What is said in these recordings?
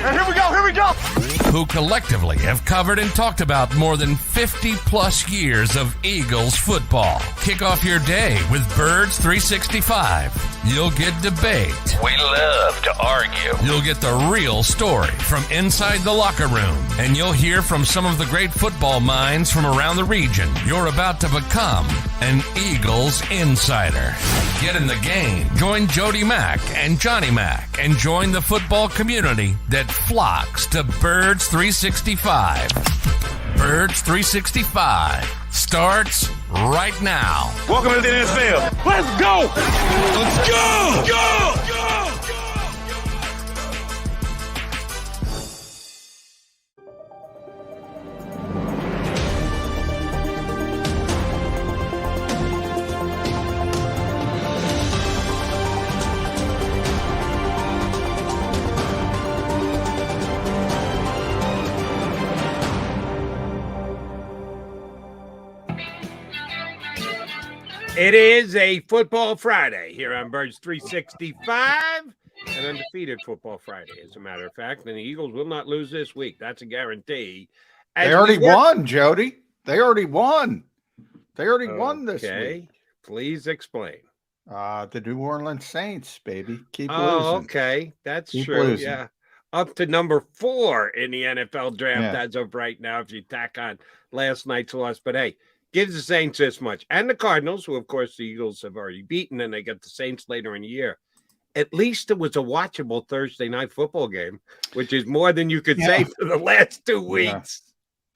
Here we go, here we go! Who collectively have covered and talked about more than 50-plus years of Eagles football. Kick off your day with Birds 365. You'll get debate. We love to argue. You'll get the real story from inside the locker room. And you'll hear from some of the great football minds from around the region. You're about to become an Eagles insider. Get in the game. Join Jody Mack and Johnny Mack and join the football community that flocks to Birds 365. Birds 365 starts right now. Welcome to the NFL. Let's go! Let's go! Go! It is a football Friday here on Birds 365, an undefeated football Friday, as a matter of fact. And the Eagles will not lose this week. That's a guarantee. They already won, Jody. They already won. They already won this week. Okay, please explain. The New Orleans Saints, baby. Keep losing. Oh, okay. That's true. Losing. Yeah. Up to number 4 in the NFL draft as of right now, if you tack on last night's loss. But hey, gives the Saints this much. And the Cardinals, who, of course, the Eagles have already beaten, and they get the Saints later in the year. At least it was a watchable Thursday night football game, which is more than you could say for the last 2 weeks.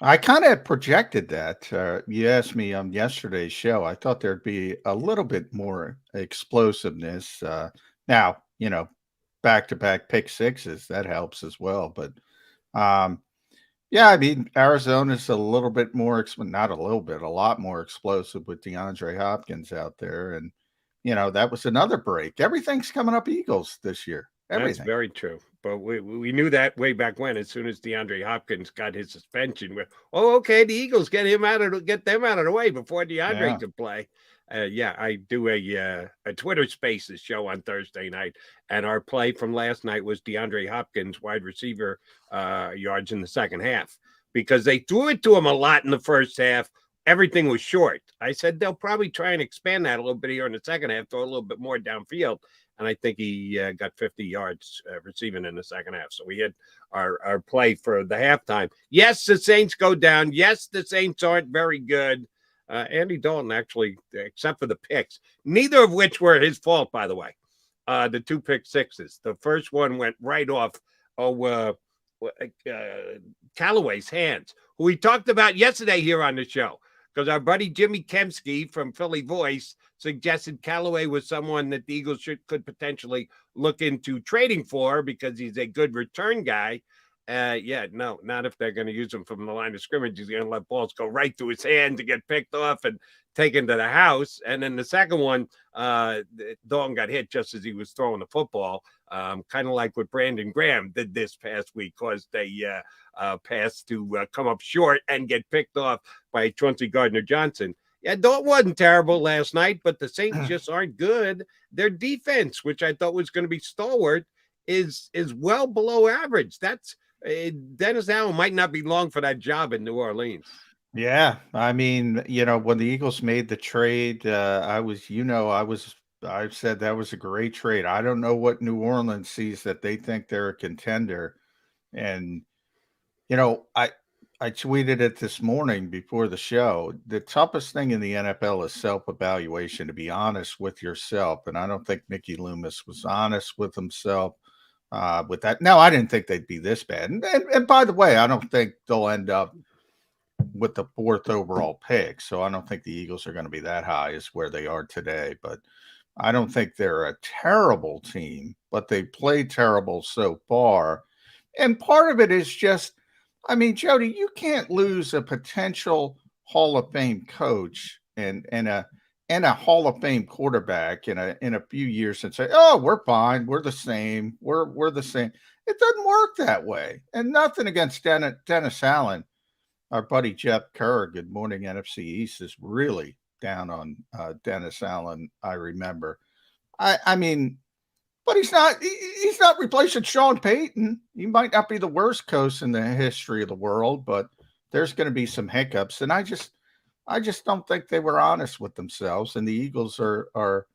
I kind of projected that. You asked me on yesterday's show. I thought there'd be a little bit more explosiveness. Now, back-to-back pick sixes, that helps as well. But, I mean, Arizona's a little bit more, not a little bit, a lot more explosive with DeAndre Hopkins out there. And, that was another break. Everything's coming up Eagles this year. Everything. That's very true. But we knew that way back when, as soon as DeAndre Hopkins got his suspension, the Eagles get them out of the way before DeAndre could play. I do a Twitter Spaces show on Thursday night, and our play from last night was DeAndre Hopkins wide receiver yards in the second half, because they threw it to him a lot in the first half. Everything was short. I said they'll probably try and expand that a little bit here in the second half, throw a little bit more downfield. And I think he got 50 yards receiving in the second half. So we had our play for the halftime. Yes, the Saints go down. Yes, the Saints aren't very good. Andy Dalton, actually, except for the picks, neither of which were his fault, by the way. The 2 pick sixes. The first one went right off Callaway's hands, who we talked about yesterday here on the show, because our buddy Jimmy Kemsky from Philly Voice suggested Callaway was someone that the Eagles could potentially look into trading for because he's a good return guy. No, not if they're going to use him from the line of scrimmage. He's going to let balls go right through his hand to get picked off and taken to the house. And then the second one, Dalton got hit just as he was throwing the football, kind of like what Brandon Graham did this past week, caused a pass to come up short and get picked off by Chauncey Gardner-Johnson. Yeah, Dalton wasn't terrible last night, but the Saints just aren't good. Their defense, which I thought was going to be stalwart, is well below average. That's Dennis Allen might not be long for that job in New Orleans. Yeah, I mean, when the Eagles made the trade, I said that was a great trade. I don't know what New Orleans sees that they think they're a contender, and I tweeted it this morning before the show. The toughest thing in the NFL is self-evaluation, to be honest with yourself. And I don't think Mickey Loomis was honest with himself with that. No, I didn't think they'd be this bad. And by the way, I don't think they'll end up with the 4th overall pick. So I don't think the Eagles are going to be that high as where they are today. But I don't think they're a terrible team, but they played terrible so far. And part of it is just, I mean, Jody, you can't lose a potential Hall of Fame coach and a Hall of Fame quarterback in a few years and say, "Oh, we're fine, we're the same, we're the same." It doesn't work that way. And nothing against Dennis Allen. Our buddy Jeff Kerr, Good Morning NFC East, is really down on Dennis Allen. I remember. I mean, But he's not replacing Sean Payton. He might not be the worst coach in the history of the world, but there's going to be some hiccups. And I just don't think they were honest with themselves. And the Eagles are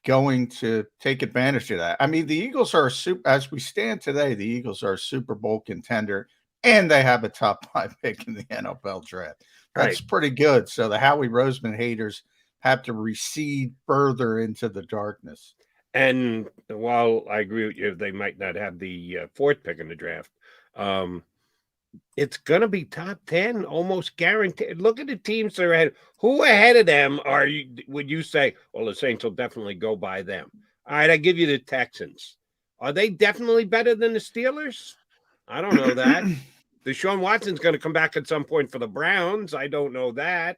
going to take advantage of that. I mean, the Eagles are as we stand today, the Eagles are a Super Bowl contender, and they have a top 5 pick in the NFL draft. That's pretty good. So the Howie Roseman haters have to recede further into the darkness. And while I agree with you, they might not have the 4th pick in the draft. It's going to be top 10, almost guaranteed. Look at the teams that are ahead. Who ahead of them would you say, well, the Saints will definitely go by them? All right, I give you the Texans. Are they definitely better than the Steelers? I don't know that. Deshaun Watson's going to come back at some point for the Browns. I don't know that.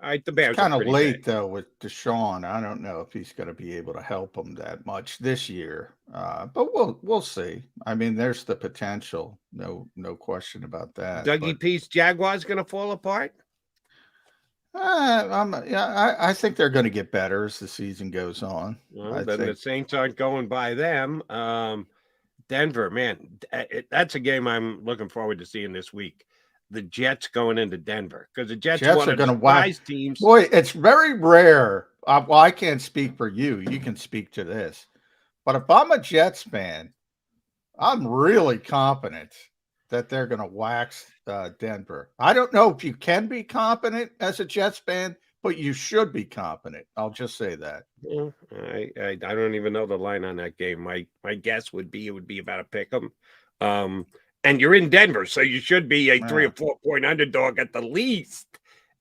All right, the Bears kind of late though with Deshaun. I don't know if he's going to be able to help them that much this year, but we'll see. I mean, there's the potential, no question about that. Dougie P's Jaguars going to fall apart? I think they're going to get better as the season goes on. Well, then the Saints aren't going by them. Denver, man, that's a game I'm looking forward to seeing this week. The Jets going into Denver, because the Jets are going to wise teams. Boy, it's very rare. Well, I can't speak for you. You can speak to this. But if I'm a Jets fan, I'm really confident that they're going to wax Denver. I don't know if you can be confident as a Jets fan, but you should be confident. I'll just say that. Yeah, I don't even know the line on that game. My guess would be it would be about a pick 'em. And you're in Denver, so you should be a 3 or 4 point underdog at the least.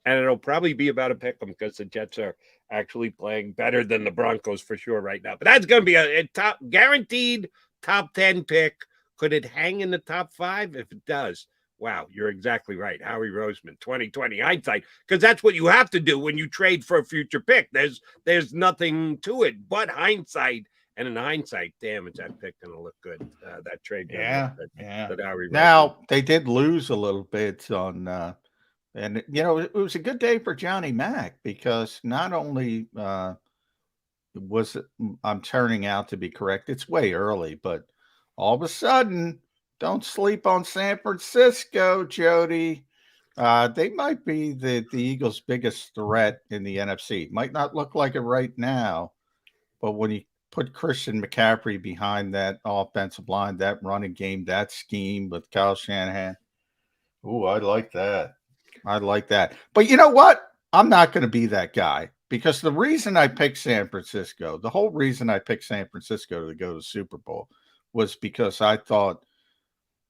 And it'll probably be about a pick 'em because the Jets are actually playing better than the Broncos for sure right now. But that's going to be a top guaranteed top 10 pick. Could it hang in the top 5? If it does, wow, you're exactly right. Howie Roseman, 2020 hindsight, because that's what you have to do when you trade for a future pick. There's nothing to it but hindsight. And in hindsight, damn, is that pick going to look good? That trade. Yeah. That now, they did lose a little bit on, and, you know, it was a good day for Johnny Mack because not only was it, I'm turning out to be correct, it's way early, but all of a sudden, don't sleep on San Francisco, Jody. They might be the Eagles' biggest threat in the NFC. Might not look like it right now, but when you put Christian McCaffrey behind that offensive line, that running game, that scheme with Kyle Shanahan. Ooh, I like that. But you know what? I'm not going to be that guy because the reason I picked San Francisco, the whole reason I picked San Francisco to go to the Super Bowl was because I thought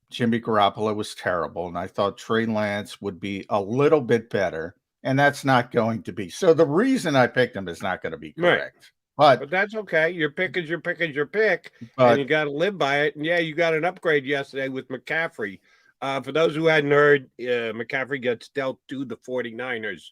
Jimmy Garoppolo was terrible, and I thought Trey Lance would be a little bit better, and that's not going to be. So the reason I picked him is not going to be correct. Right. But that's okay. Your pick is your pick is your pick, and you got to live by it. And, yeah, you got an upgrade yesterday with McCaffrey. For those who hadn't heard, McCaffrey gets dealt to the 49ers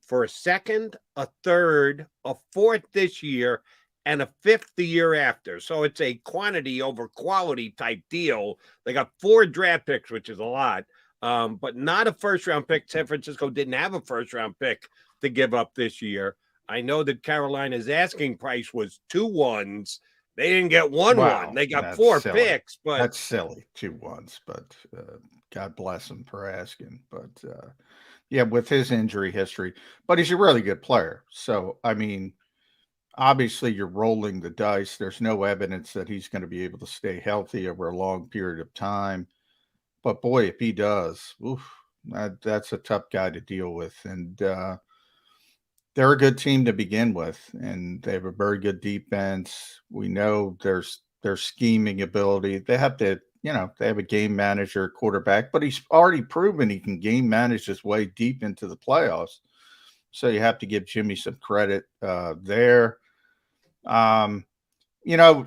for a second, a third, a fourth this year, and a fifth the year after. So it's a quantity over quality type deal. They got 4 draft picks, which is a lot, but not a first-round pick. San Francisco didn't have a first-round pick to give up this year. I know that Carolina's asking price was 2 1s. They didn't get 1 1. They got 4 picks, but that's silly. 2 1s, but God bless him for asking. But yeah, with his injury history, but he's a really good player. So I mean, obviously you're rolling the dice. There's no evidence that he's going to be able to stay healthy over a long period of time. But boy, if he does, that's a tough guy to deal with. And they're a good team to begin with, and they have a very good defense. We know their scheming ability. They have to, they have a game manager quarterback, but he's already proven he can game manage his way deep into the playoffs. So you have to give Jimmy some credit there.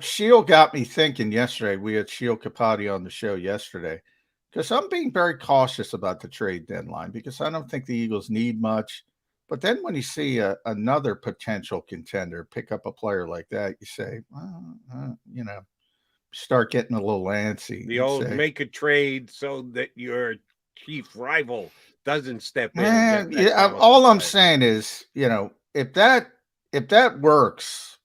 Shield got me thinking yesterday. We had Shield Capati on the show yesterday because I'm being very cautious about the trade deadline because I don't think the Eagles need much. But then when you see another potential contender pick up a player like that, you say, start getting a little antsy. The old make a trade so that your chief rival doesn't step in. All I'm saying is, if that works,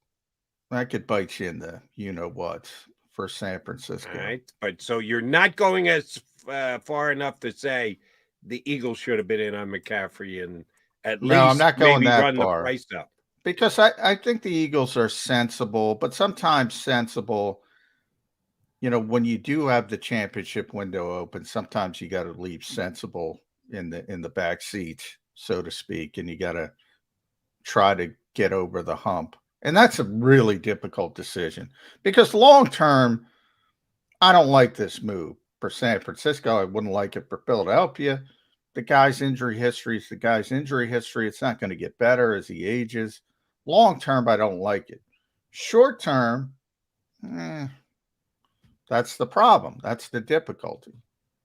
That could bite you in the what for San Francisco. All right, but so you're not going as far enough to say the Eagles should have been in on McCaffrey and at No, I'm least not going maybe that run the far price up. because I think the Eagles are sensible, but sometimes sensible. When you do have the championship window open, sometimes you got to leave sensible in the back seat, so to speak, and you got to try to get over the hump. And that's a really difficult decision because long term, I don't like this move for San Francisco. I wouldn't like it for Philadelphia. The guy's injury history is the guy's injury history. It's not going to get better as he ages. Long term, I don't like it. Short term, that's the problem. That's the difficulty.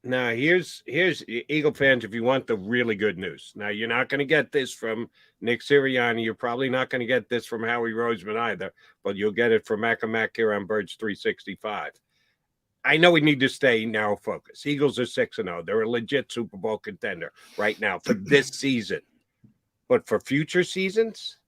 Now, here's Eagle fans, if you want the really good news. Now, you're not going to get this from Nick Sirianni. You're probably not going to get this from Howie Roseman either, but you'll get it from Mac and Mac here on Birds 365. I know we need to stay narrow focus. Eagles are 6-0. They're a legit Super Bowl contender right now for this season. But for future seasons,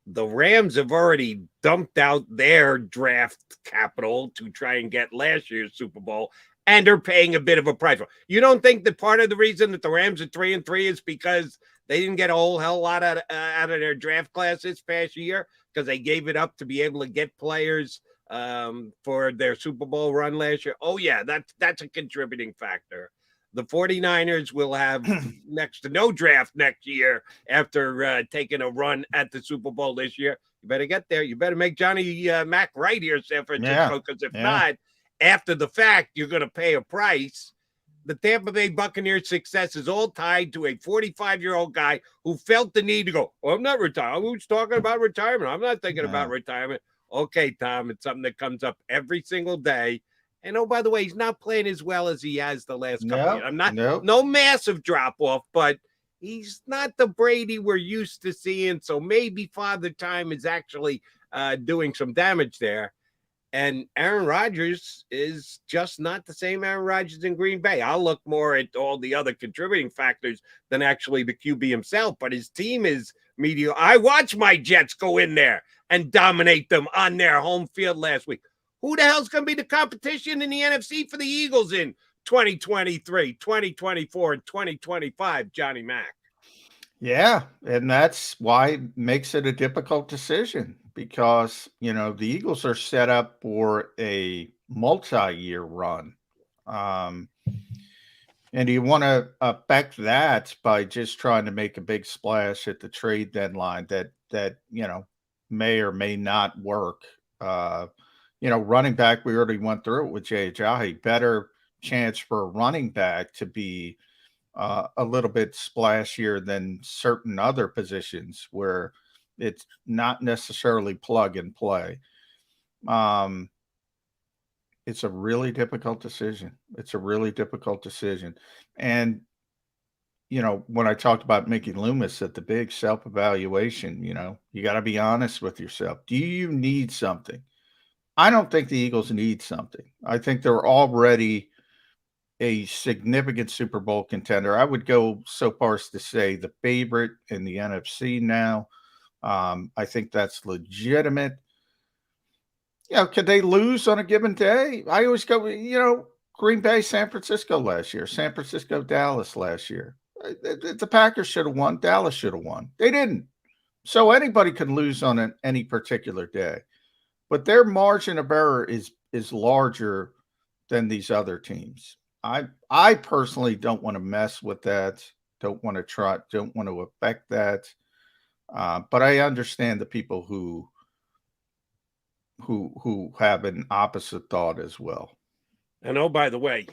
the Rams have already dumped out their draft capital to try and get last year's Super Bowl, and are paying a bit of a price. You don't think that part of the reason that the Rams are 3-3 is because they didn't get a whole hell lot out of their draft class this past year because they gave it up to be able to get players for their Super Bowl run last year? Oh, yeah, that's a contributing factor. The 49ers will have next to no draft next year after taking a run at the Super Bowl this year. You better get there. You better make Johnny Mac right here, San Francisco, because if not, after the fact, you're going to pay a price. The Tampa Bay Buccaneers' success is all tied to a 45-year-old guy who felt the need to go, I'm not retiring. Who's talking about retirement? I'm not thinking about retirement. Okay, Tom, it's something that comes up every single day. And, oh, by the way, he's not playing as well as he has the last couple of years. I'm not, no massive drop-off, but he's not the Brady we're used to seeing. So maybe Father Time is actually doing some damage there. And Aaron Rodgers is just not the same Aaron Rodgers in Green Bay. I'll look more at all the other contributing factors than actually the QB himself, but his team is mediocre. I watched my Jets go in there and dominate them on their home field last week. Who the hell's going to be the competition in the NFC for the Eagles in 2023, 2024, and 2025, Johnny Mac? Yeah, and that's why it makes it a difficult decision because, the Eagles are set up for a multi-year run. And you want to affect that by just trying to make a big splash at the trade deadline that may or may not work. Running back, we already went through it with JAKIB. Better chance for a running back to be a little bit splashier than certain other positions where it's not necessarily plug and play. It's a really difficult decision. And, when I talked about Mickey Loomis at the big self-evaluation, you got to be honest with yourself. Do you need something? I don't think the Eagles need something. I think they're already a significant Super Bowl contender. I would go so far as to say the favorite in the NFC now. I think that's legitimate. Could they lose on a given day? I always go, Green Bay, San Francisco last year, San Francisco, Dallas last year. The Packers should have won. Dallas should have won. They didn't. So anybody could lose on any particular day. But their margin of error is larger than these other teams. I personally don't want to mess with that. Don't want to affect that. But I understand the people who have an opposite thought as well. And oh, by the way,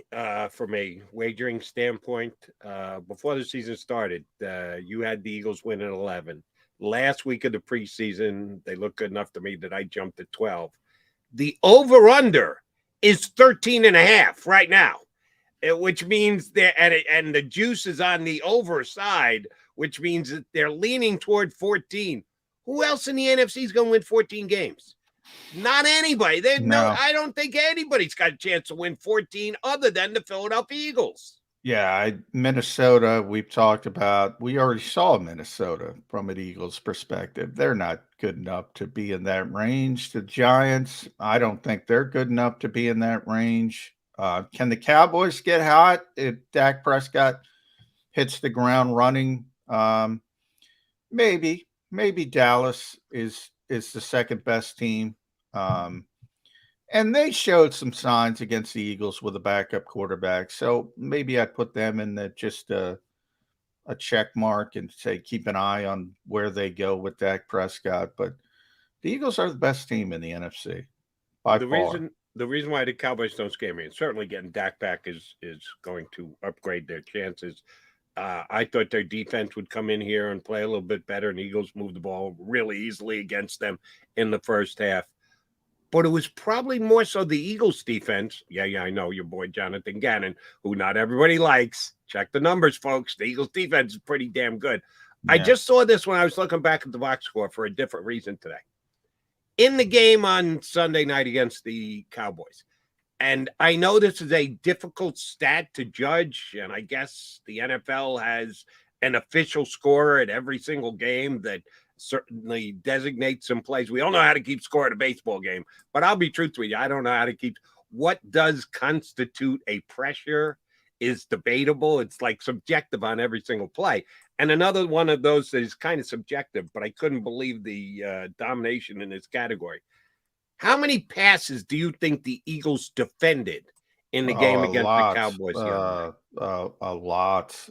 from a wagering standpoint, before the season started, you had the Eagles win at 11. Last week of the preseason, they looked good enough to me that I jumped at 12. The over-under is 13.5 right now, which means and the juice is on the over side, which means that they're leaning toward 14. Who else in the NFC is going to win 14 games? Not anybody. No, I don't think anybody's got a chance to win 14 other than the Philadelphia Eagles. Yeah, Minnesota, we've talked about. We already saw Minnesota from an Eagles perspective. They're not good enough to be in that range. The Giants, I don't think they're good enough to be in that range. Can the Cowboys get hot if Dak Prescott hits the ground running? Maybe Dallas is the second best team. And they showed some signs against the Eagles with a backup quarterback. So maybe I'd put them in just a check mark and say keep an eye on where they go with Dak Prescott. But the Eagles are the best team in the NFC by far. The reason why the Cowboys don't scare me, and certainly getting Dak back is going to upgrade their chances. I thought their defense would come in here and play a little bit better, and the Eagles moved the ball really easily against them in the first half. But it was probably more so the Eagles defense. Yeah, I know your boy Jonathan Gannon, who not everybody likes. Check the numbers, folks. The Eagles defense is pretty damn good. Yeah. I just saw this when I was looking back at the box score for a different reason today. In the game on Sunday night against the Cowboys, and I know this is a difficult stat to judge, and I guess the NFL has an official scorer at every single game that certainly designates some plays. We all know how to keep score at a baseball game, but I'll be truthful with you. I don't know how to keep. What does constitute a pressure is debatable. It's like subjective on every single play. And another one of those that is kind of subjective, but I couldn't believe the domination in this category. How many passes do you think the Eagles defended in the game against the Cowboys? A lot.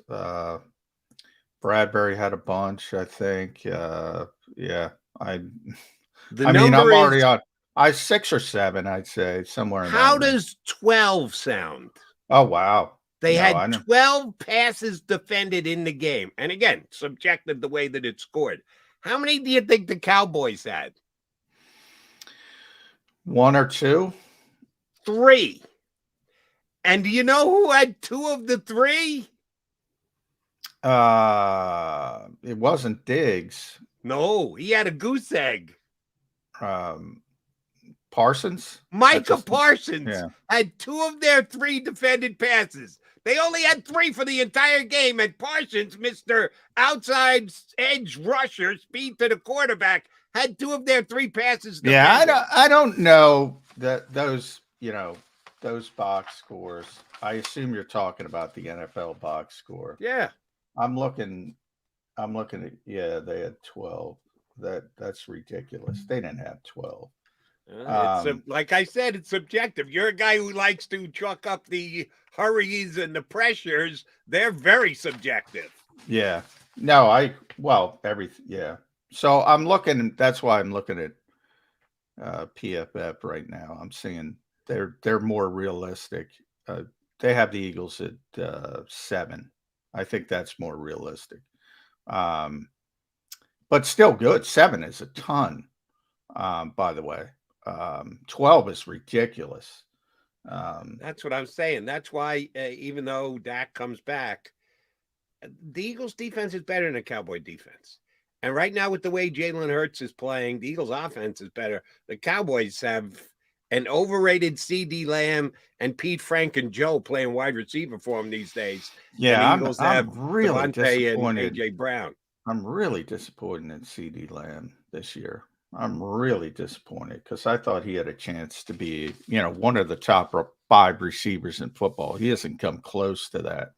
Bradbury had a bunch, I think. I'm already on. I 6 or 7, I'd say, somewhere. How does 12 sound? Oh, wow. They had 12 passes defended in the game. And again, subjective the way that it scored. How many do you think the Cowboys had? 1 or 2? 3. And do you know who had 2 of the 3? It wasn't Diggs. No, he had a goose egg. Parsons? Micah Parsons had 2 of their 3 defended passes. They only had 3 for the entire game, and Parsons, Mr. Outside Edge Rusher, speed to the quarterback, had 2 of their 3 passes defended. Yeah, I don't know that those box scores. I assume you're talking about the NFL box score. Yeah. I'm looking at they had 12. That's ridiculous. They didn't have 12. Like I said, it's subjective. You're a guy who likes to chalk up the hurries and the pressures. They're very subjective. Yeah. No, everything. Yeah. So I'm looking. That's why I'm looking at PFF right now. I'm seeing they're more realistic. They have the Eagles at 7. I think that's more realistic. But still good. 7 is a ton, by the way. 12 is ridiculous. That's what I'm saying. That's why, even though Dak comes back, the Eagles defense is better than the Cowboy defense. And right now, with the way Jalen Hurts is playing, the Eagles offense is better. The Cowboys have an overrated CD Lamb and Pete Frank and Joe playing wide receiver for them these days. Yeah, Eagles have really disappointed and AJ Brown. I'm really disappointed in CD Lamb this year. I'm really disappointed because I thought he had a chance to be, one of the top 5 receivers in football. He hasn't come close to that.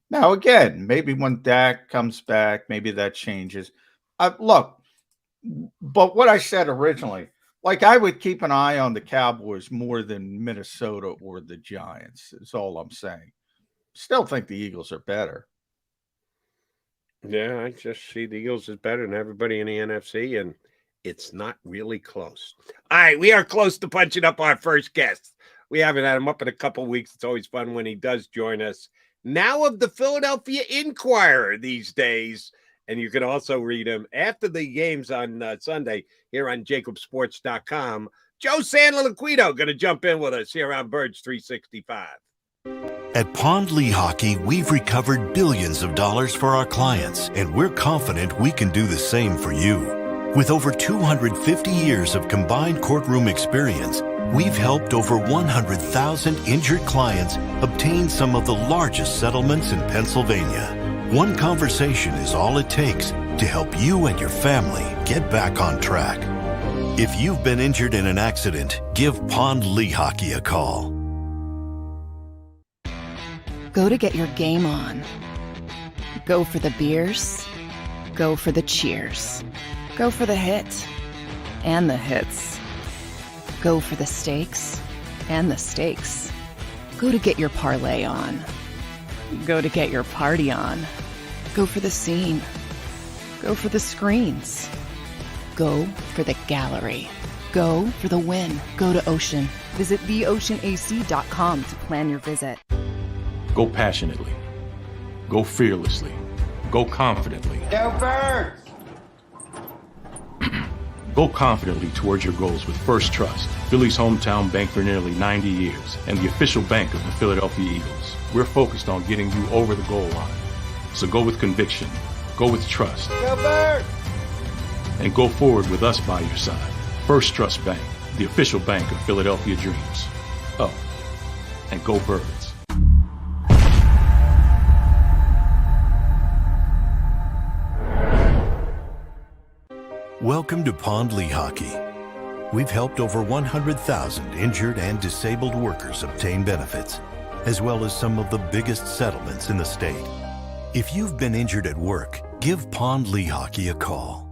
Now, again, maybe when Dak comes back, maybe that changes. Look, but what I said originally, I would keep an eye on the Cowboys more than Minnesota or the Giants, is all I'm saying. Still think the Eagles are better. Yeah, I just see the Eagles is better than everybody in the NFC, and it's not really close. All right, we are close to punching up our first guest. We haven't had him up in a couple of weeks. It's always fun when he does join us. Now of the Philadelphia Inquirer these days, and you can also read him after the games on Sunday here on JAKIBSports.com. Joe Sanliquido going to jump in with us here on Birds 365. At Pond Lehocky, we've recovered billions of dollars for our clients, and we're confident we can do the same for you. With over 250 years of combined courtroom experience, we've helped over 100,000 injured clients obtain obtain some of the largest settlements in Pennsylvania. One conversation is all it takes to help you and your family get back on track. If you've been injured in an accident, give Pond Lehocky a call. Go to get your game on. Go for the beers. Go for the cheers. Go for the hit and the hits. Go for the stakes and the stakes. Go to get your parlay on. Go to get your party on. Go for the scene. Go for the screens. Go for the gallery. Go for the win. Go to Ocean. Visit theoceanac.com to plan your visit. Go passionately. Go fearlessly. Go confidently. Go Birds! Go confidently towards your goals with First Trust, Philly's hometown bank for nearly 90 years, and the official bank of the Philadelphia Eagles. We're focused on getting you over the goal line. So go with conviction, go with trust, Go Birds! and go forward with us by your side. First Trust Bank, the official bank of Philadelphia Dreams. Oh, and go Birds. Welcome to Pond Lehocky. We've helped over 100,000 injured and disabled workers obtain benefits, as well as some of the biggest settlements in the state. If you've been injured at work, give Pond Lehocky a call.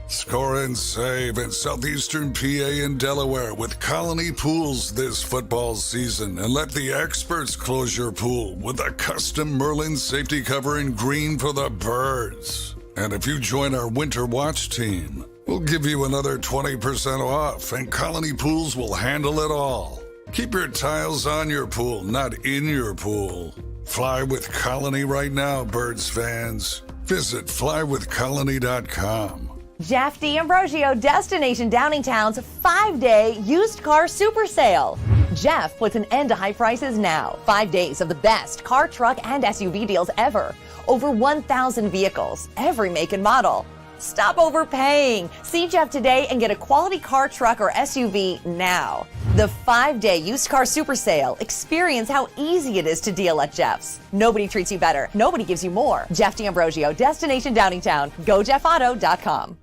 Score and save in southeastern PA and Delaware with Colony Pools this football season, and let the experts close your pool with a custom Merlin safety cover in green for the birds. And if you join our Winter Watch team, we'll give you another 20% off, and Colony Pools will handle it all. Keep your tiles on your pool, not in your pool. Fly with Colony right now, Birds fans. Visit flywithcolony.com. Jeff D'Ambrosio, Destination Downingtown's 5-day used car super sale. Jeff puts an end to high prices now. 5 days of the best car, truck, and SUV deals ever. Over 1,000 vehicles, every make and model. Stop overpaying. See Jeff today and get a quality car, truck, or SUV now. The 5-day used car super sale. Experience how easy it is to deal at Jeff's. Nobody treats you better. Nobody gives you more. Jeff D'Ambrosio, Destination Downingtown. GoJeffAuto.com.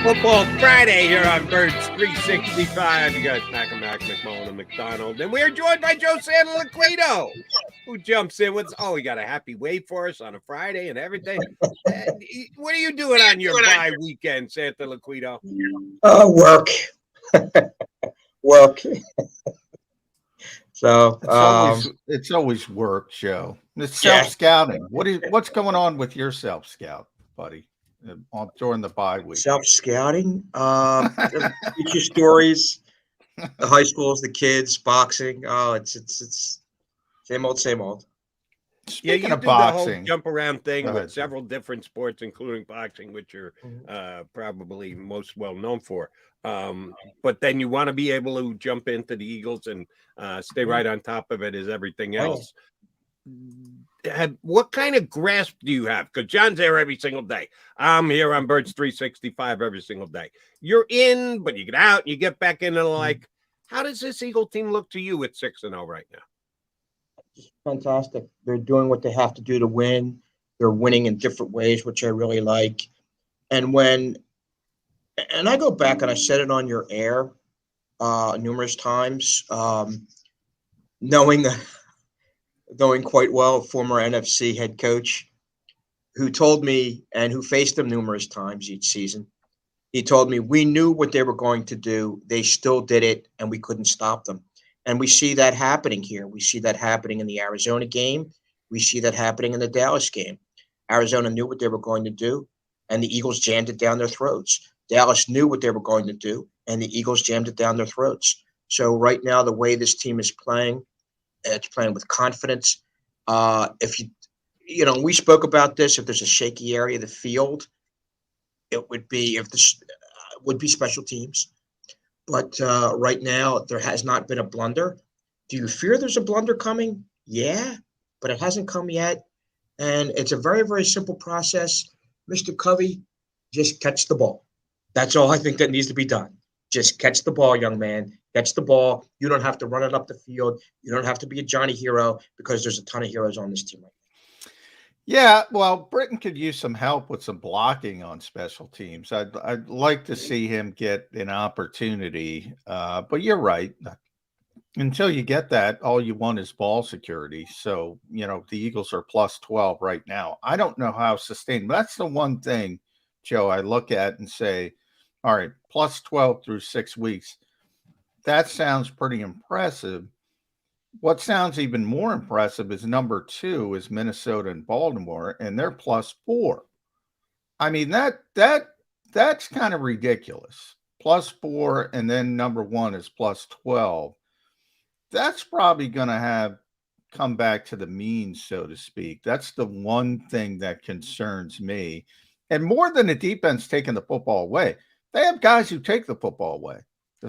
Football Friday here on Birds 365. You guys, Mac, McMullen, and McDonald. And we are joined by Joe Santaliquito, who jumps in with, we got a happy wave for us on a Friday and everything. What are you doing on your bye weekend, Santaliquito? Work. Work. So it's always work, Joe. It's self-scouting. What's going on with your self-scout, buddy? During the bye week, self-scouting, future stories, the high schools, the kids, boxing. Oh, it's same old. Speaking of boxing, the whole jump around thing with several different sports, including boxing, which you're probably most well known for. But then you want to be able to jump into the Eagles and stay right on top of it as everything else. What kind of grasp do you have? Because John's there every single day. I'm here on Birds 365 every single day. You're in, but you get out and you get back in, and how does this Eagle team look to you at 6-0 right now? Fantastic. They're doing what they have to do to win. They're winning in different ways, which I really like. And I go back and I said it on your air numerous times, knowing quite well, former NFC head coach who told me, and who faced them numerous times each season. He told me, we knew what they were going to do. They still did it, and we couldn't stop them. And we see that happening here. We see that happening in the Arizona game. We see that happening in the Dallas game. Arizona knew what they were going to do, and the Eagles jammed it down their throats. Dallas knew what they were going to do, and the Eagles jammed it down their throats. So right now, the way this team is playing, it's playing with confidence. If we spoke about this. If there's a shaky area of the field, it would be special teams. But right now, there has not been a blunder. Do you fear there's a blunder coming? Yeah, but it hasn't come yet. And it's a very, very simple process. Mr. Covey, just catch the ball. That's all I think that needs to be done. Just catch the ball, young man. Catch the ball. You don't have to run it up the field. You don't have to be a Johnny hero, because there's a ton of heroes on this team right now. Yeah, well, Britain could use some help with some blocking on special teams. I'd like to see him get an opportunity, but you're right. Until you get that, all you want is ball security. So, the Eagles are plus 12 right now. I don't know how sustainable. That's the one thing, Joe, I look at and say, all right, plus 12 through 6 weeks. That sounds pretty impressive. What sounds even more impressive is number 2 is Minnesota and Baltimore, and they're plus 4. I mean, that's kind of ridiculous. Plus 4, and then number 1 is plus 12. That's probably going to come back to the mean, so to speak. That's the one thing that concerns me. And more than the defense taking the football away, they have guys who take the football away. The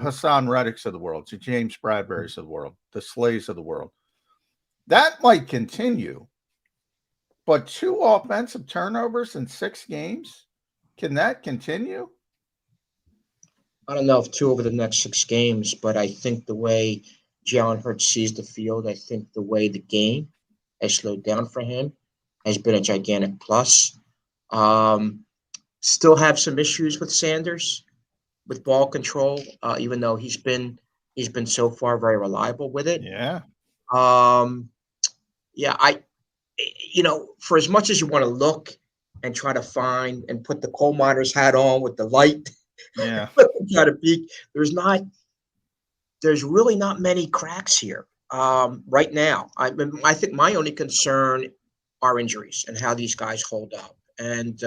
Hassan Reddicks of the world, the James Bradburys of the world, the Slays of the world. That might continue. But 2 offensive turnovers in 6 games, can that continue? I don't know if 2 over the next 6 games, but I think the way Jalen Hurts sees the field, I think the way the game has slowed down for him has been a gigantic plus. Still have some issues with Sanders with ball control, even though he's been so far very reliable with it. Yeah. For as much as you want to look and try to find and put the coal miner's hat on with the light, yeah, try to peek, there's really not many cracks here right now. I think my only concern are injuries and how these guys hold up. And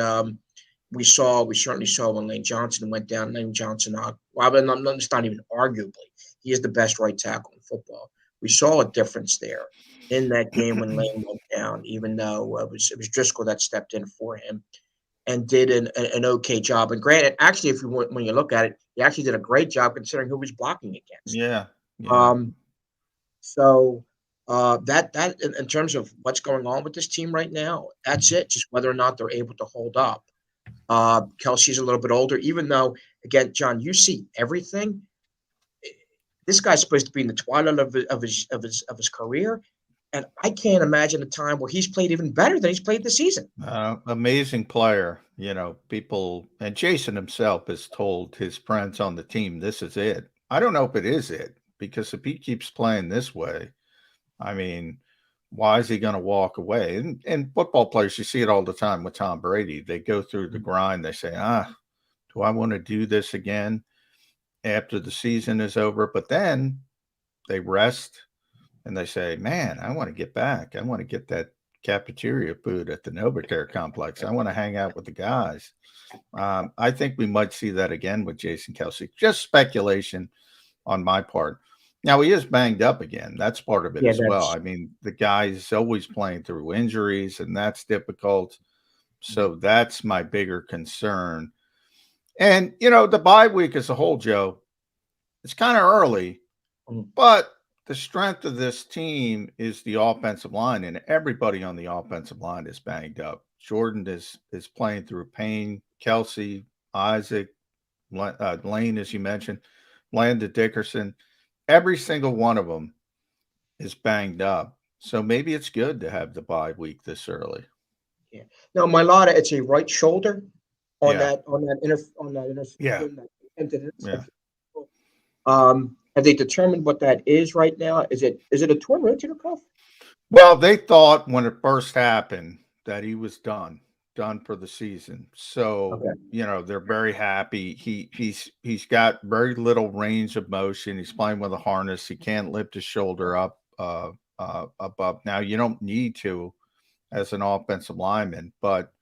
we certainly saw when Lane Johnson went down. Lane Johnson, it's not even arguably, he is the best right tackle in football. We saw a difference there in that game when Lane went down, even though it was Driscoll that stepped in for him and did an okay job. And granted, actually, when you look at it, he actually did a great job considering who he was blocking against. Yeah. So that in terms of what's going on with this team right now, that's it. Just whether or not they're able to hold up. Kelsey's a little bit older, even though, again, John, you see everything. This guy's supposed to be in the twilight of his career, and I can't imagine a time where he's played even better than he's played this season. Amazing player, people, and Jason himself has told his friends on the team, this is it. I don't know if it is it, because if he keeps playing this way, I mean, why is he going to walk away? And football players, you see it all the time with Tom Brady. They go through the grind. They say, do I want to do this again after the season is over? But then they rest and they say, man, I want to get back. I want to get that cafeteria food at the Novacare complex. I want to hang out with the guys. I think we might see that again with Jason Kelsey. Just speculation on my part. Now, he is banged up again. That's part of it as well. I mean, the guy is always playing through injuries, and that's difficult. So that's my bigger concern. And, the bye week as a whole, Joe, it's kind of early, but the strength of this team is the offensive line, and everybody on the offensive line is banged up. Jordan is playing through pain. Kelsey, Isaac, Lane, as you mentioned, Landon Dickerson. Every single one of them is banged up. So maybe it's good to have the bye week this early. Yeah. Now, Mailata, it's a right shoulder on Yeah. Have they determined what that is right now? Is it a torn rotator cuff? Well, they thought when it first happened that he was done for the season. So, they're very happy. He's got very little range of motion. He's playing with a harness. He can't lift his shoulder up above. Now, you don't need to as an offensive lineman, but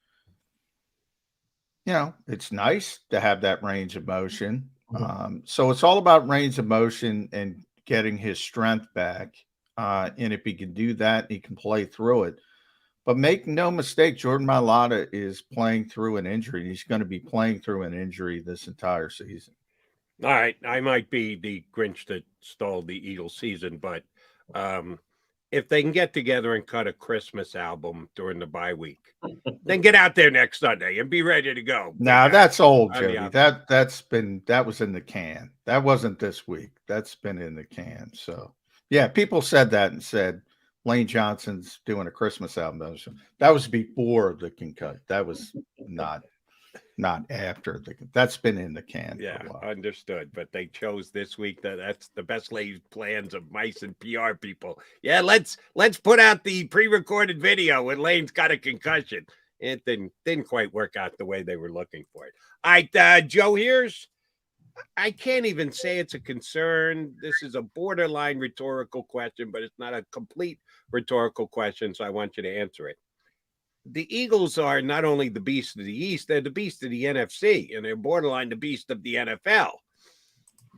it's nice to have that range of motion. So it's all about range of motion and getting his strength back. And if he can do that, he can play through it. But make no mistake, Jordan Mailata is playing through an injury. He's going to be playing through an injury this entire season. All right, I might be the Grinch that stole the Eagles season, but if they can get together and cut a Christmas album during the bye week, then get out there next Sunday and be ready to go. Now that's old, I'm the Jody. opposite. That was in the can. That wasn't this week. That's been in the can. So yeah, people said that and said Lane Johnson's doing a Christmas album. That was before the cut. That was not after that's been in the can. Yeah, for a while. understood. But they chose this week. That's the best laid plans of mice and PR people. Yeah, let's put out the pre-recorded video when Lane's got a concussion. It didn't quite work out the way they were looking for it. All right, Joe, I can't even say it's a concern. This is a borderline rhetorical question, but it's not a complete rhetorical question, so I want you to answer it. The Eagles are not only the beast of the East, they're the beast of the NFC, and they're borderline the beast of the NFL.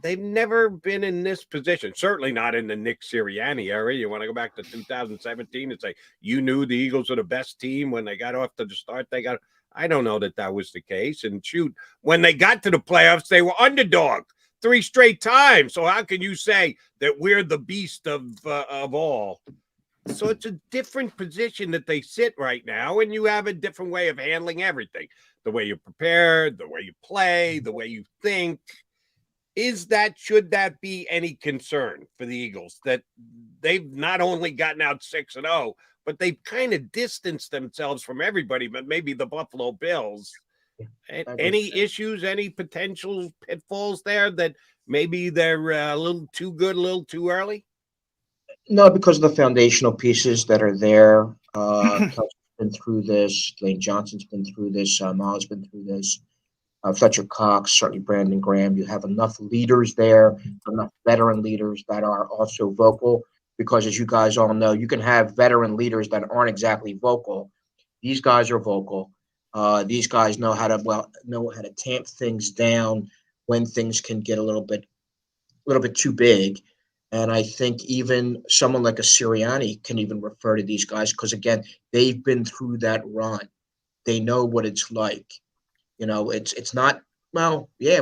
They've never been in this position, certainly not in the Nick Sirianni era. You want to go back to 2017 and say, you knew the Eagles were the best team when they got off to the start they got. I don't know that was the case. And shoot, when they got to the playoffs, they were underdog 3 straight times. So how can you say that we're the beast of all? So it's a different position that they sit right now, and you have a different way of handling everything. The way you prepare, the way you play, the way you think. Should that be any concern for the Eagles that they've not only gotten out 6-0, but they've kind of distanced themselves from everybody, but maybe the Buffalo Bills? Any issues, any potential pitfalls there that maybe they're a little too good, a little too early? No, because of the foundational pieces that are there. Kelsey's been through this. Lane Johnson's been through this. Miles been through this. Fletcher Cox, certainly Brandon Graham. You have enough leaders there, enough veteran leaders that are also vocal. Because as you guys all know, you can have veteran leaders that aren't exactly vocal. These guys are vocal. These guys know how to tamp things down when things can get a little bit too big. And I think even someone like a Sirianni can even refer to these guys because, again, they've been through that run. They know what it's like. You know, it's not, well, yeah,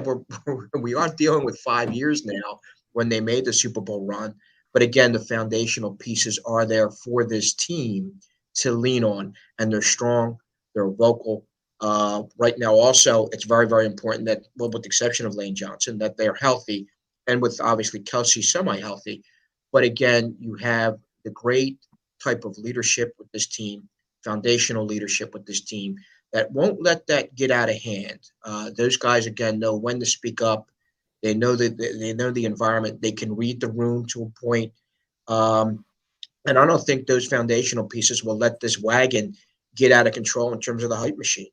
we aren't dealing with 5 years now when they made the Super Bowl run. But again, the foundational pieces are there for this team to lean on, and they're strong, they're vocal. Right now, also, it's very, very important that, well, with the exception of Lane Johnson, that they're healthy, and with obviously Kelsey semi-healthy. But again, you have the great type of leadership with this team, foundational leadership with this team that won't let that get out of hand. Those guys, again, know when to speak up. They know the environment. They can read the room to a point. And I don't think those foundational pieces will let this wagon get out of control in terms of the hype machine.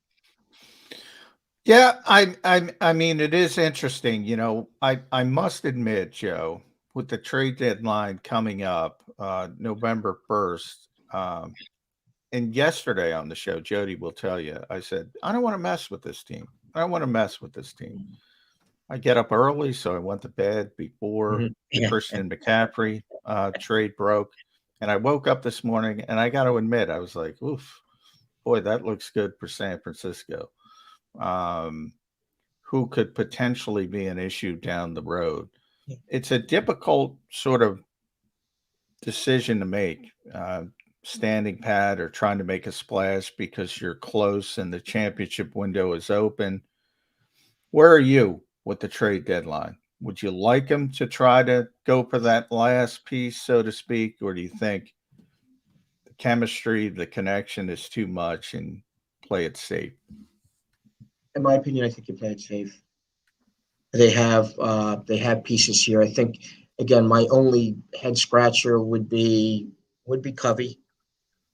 Yeah, I mean, it is interesting. You know, I must admit, Joe, with the trade deadline coming up, November 1st, and yesterday on the show, Jody will tell you, I said, I don't want to mess with this team. I don't want to mess with this team. I get up early, so I went to bed before Christian McCaffrey trade broke. And I woke up this morning, and I got to admit, I was like, oof, boy, that looks good for San Francisco. Who could potentially be an issue down the road. It's a difficult sort of decision to make, standing pat or trying to make a splash because you're close and the championship window is open. Where are you with the trade deadline? Would you like them to try to go for that last piece, so to speak, or do you think the chemistry, the connection is too much and play it safe? In my opinion, I think you play it safe. They have pieces here. I think, again, my only head scratcher would be Covey.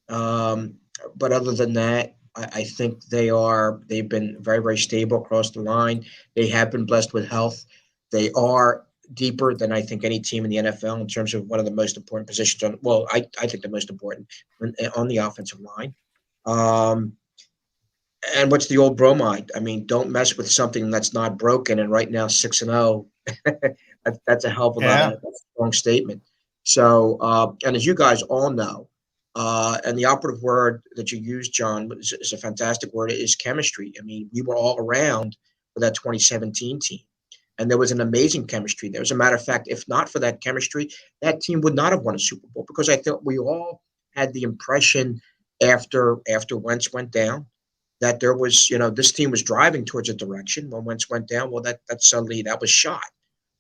But other than that, I think they've been very, very stable across the line. They have been blessed with health. They are deeper than I think any team in the NFL in terms of one of the most important positions I think the most important on the offensive line. And what's the old bromide? I mean, don't mess with something that's not broken. And right now, 6-0, that's a hell of a lot. That's a strong statement. So, and as you guys all know, and the operative word that you used, John, is a fantastic word, is chemistry. I mean, we were all around for that 2017 team. And there was an amazing chemistry there. As a matter of fact, if not for that chemistry, that team would not have won a Super Bowl, because I think we all had the impression after Wentz went down that there was, this team was driving towards a direction. When Wentz went down, well, that suddenly that was shot,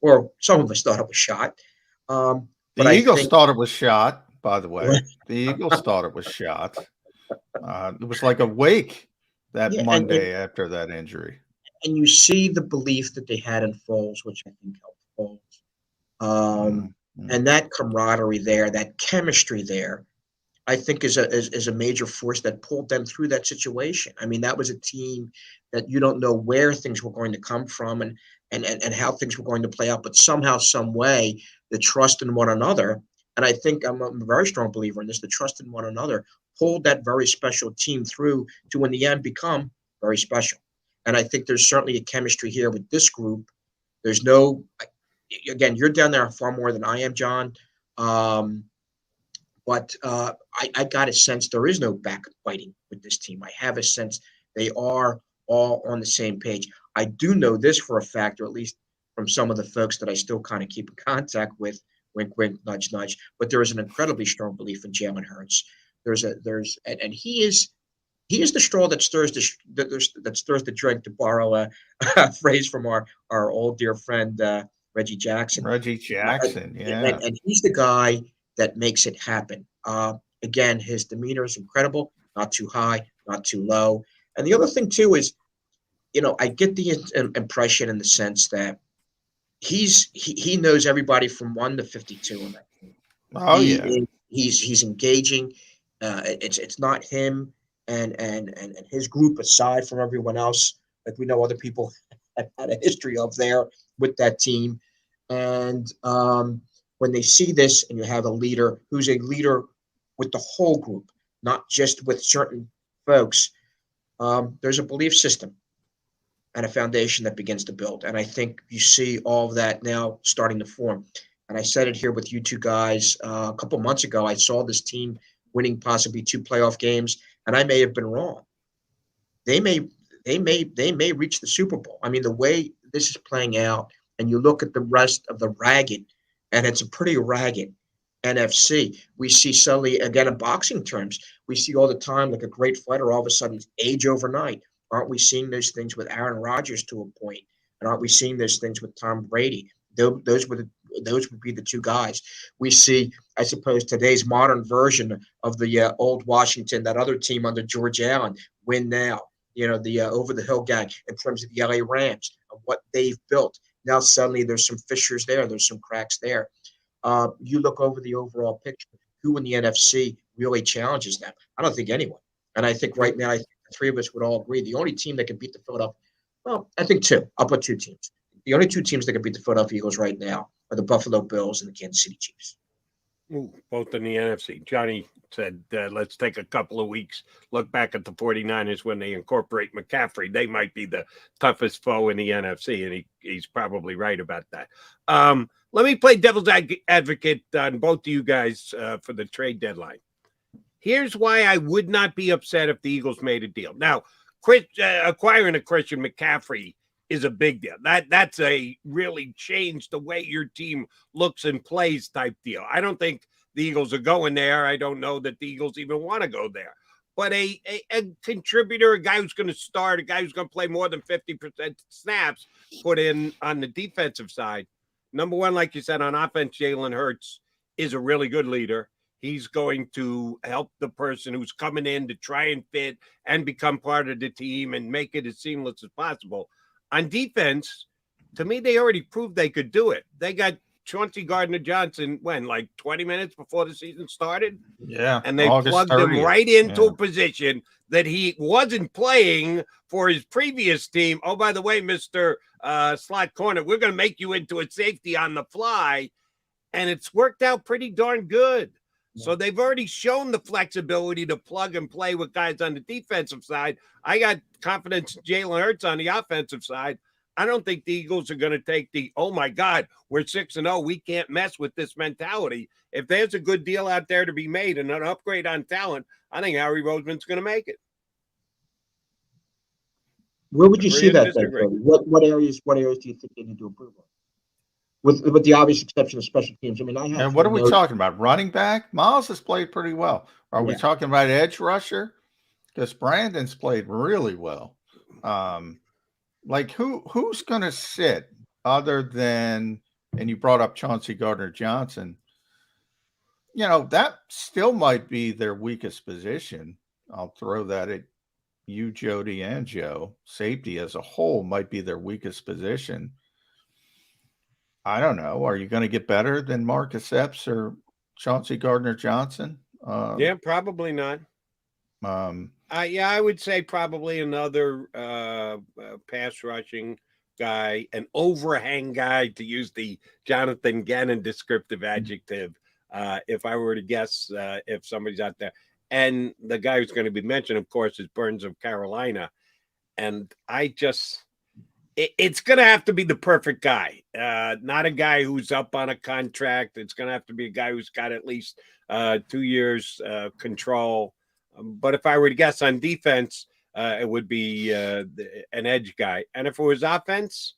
or some of us thought it was shot. The Eagles thought it was shot, by the way. The Eagles thought it was shot. It was like a wake that Monday after that injury. And you see the belief that they had in Foles, which I think helped Foles. And that camaraderie there, that chemistry there, I think is a major force that pulled them through that situation. I mean, that was a team that you don't know where things were going to come from and how things were going to play out, but somehow, some way, the trust in one another, and I think I'm a very strong believer in this, the trust in one another pulled that very special team through to, in the end, become very special. And I think there's certainly a chemistry here with this group. There's no, again, you're down there far more than I am, John. But I got a sense there is no backbiting with this team. I have a sense they are all on the same page. I do know this for a fact, or at least from some of the folks that I still kind of keep in contact with, wink, wink, nudge, nudge. But there is an incredibly strong belief in Jalen Hurts. And he is the straw that stirs the drink, to borrow a phrase from our old dear friend Reggie Jackson. Yeah. And he's the guy that makes it happen. Again, his demeanor is incredible, not too high, not too low. And the other thing too is, I get the impression in the sense that he knows everybody from 1 to 52 on that team. He's engaging. It's not him and his group aside from everyone else, like we know other people have had a history of there with that team. And when they see this, and you have a leader who's a leader with the whole group, not just with certain folks, there's a belief system and a foundation that begins to build. And I think you see all of that now starting to form. And I said it here with you two guys a couple months ago. I saw this team winning possibly 2 playoff games, and I may have been wrong. They may reach the Super Bowl. I mean, the way this is playing out, and you look at the rest of the ragged, and it's a pretty ragged NFC. We see suddenly, again, in boxing terms, we see all the time, like a great fighter all of a sudden age overnight. Aren't we seeing those things with Aaron Rodgers to a point? And aren't we seeing those things with Tom Brady? Those would be the 2 guys. We see, I suppose, today's modern version of the old Washington, that other team under George Allen, win now. The over the hill gang in terms of the LA Rams, of what they've built. Now suddenly there's some fissures there. There's some cracks there. You look over the overall picture, who in the NFC really challenges them? I don't think anyone. And I think right now, I think the 3 of us would all agree the only team that can beat the Philadelphia, well, I think 2. I'll put 2 teams. The only 2 teams that can beat the Philadelphia Eagles right now are the Buffalo Bills and the Kansas City Chiefs. Ooh, both in the NFC. Johnny said, let's take a couple of weeks, look back at the 49ers when they incorporate McCaffrey. They might be the toughest foe in the NFC, and he's probably right about that. Let me play devil's advocate on both of you guys for the trade deadline. Here's why I would not be upset if the Eagles made a deal. Now, acquiring a Christian McCaffrey is a big deal. That's a really change the way your team looks and plays type deal. I don't think the Eagles are going there. I don't know that the Eagles even want to go there. But a contributor, a guy who's going to start, a guy who's going to play more than 50% snaps put in on the defensive side. Number one, like you said, on offense, Jalen Hurts is a really good leader. He's going to help the person who's coming in to try and fit and become part of the team and make it as seamless as possible. On defense, to me, they already proved they could do it. They got Chauncey Gardner-Johnson, like 20 minutes before the season started? Yeah. And they plugged him right into a position that he wasn't playing for his previous team. Oh, by the way, Mr. Slot Corner, we're going to make you into a safety on the fly. And it's worked out pretty darn good. So they've already shown the flexibility to plug and play with guys on the defensive side. I got confidence in Jalen Hurts on the offensive side. I don't think the Eagles are going to take the, oh, my God, we're 6-0. We can't mess with this mentality. If there's a good deal out there to be made and an upgrade on talent, I think Harry Roseman's going to make it. Where would you see Agree or that then, disagree? Cody? What areas do you think they need to improve on? With the obvious exception of special teams. I mean, I have And what are we no. talking about? Running back? Miles has played pretty well. Are we Yeah. talking about edge rusher? Because Brandon's played really well. Like who's going to sit other than, and you brought up Chauncey Gardner-Johnson, that still might be their weakest position. I'll throw that at you, Jody, and Joe. Safety as a whole might be their weakest position. I don't know. Are you going to get better than Marcus Epps or Chauncey Gardner-Johnson? Yeah, probably not. I would say probably another pass rushing guy, an overhang guy, to use the Jonathan Gannon descriptive adjective. If I were to guess, if somebody's out there, and the guy who's going to be mentioned, of course, is Burns of Carolina, and it's going to have to be the perfect guy, not a guy who's up on a contract. It's going to have to be a guy who's got at least 2 years control. But if I were to guess on defense, it would be an edge guy. And if it was offense,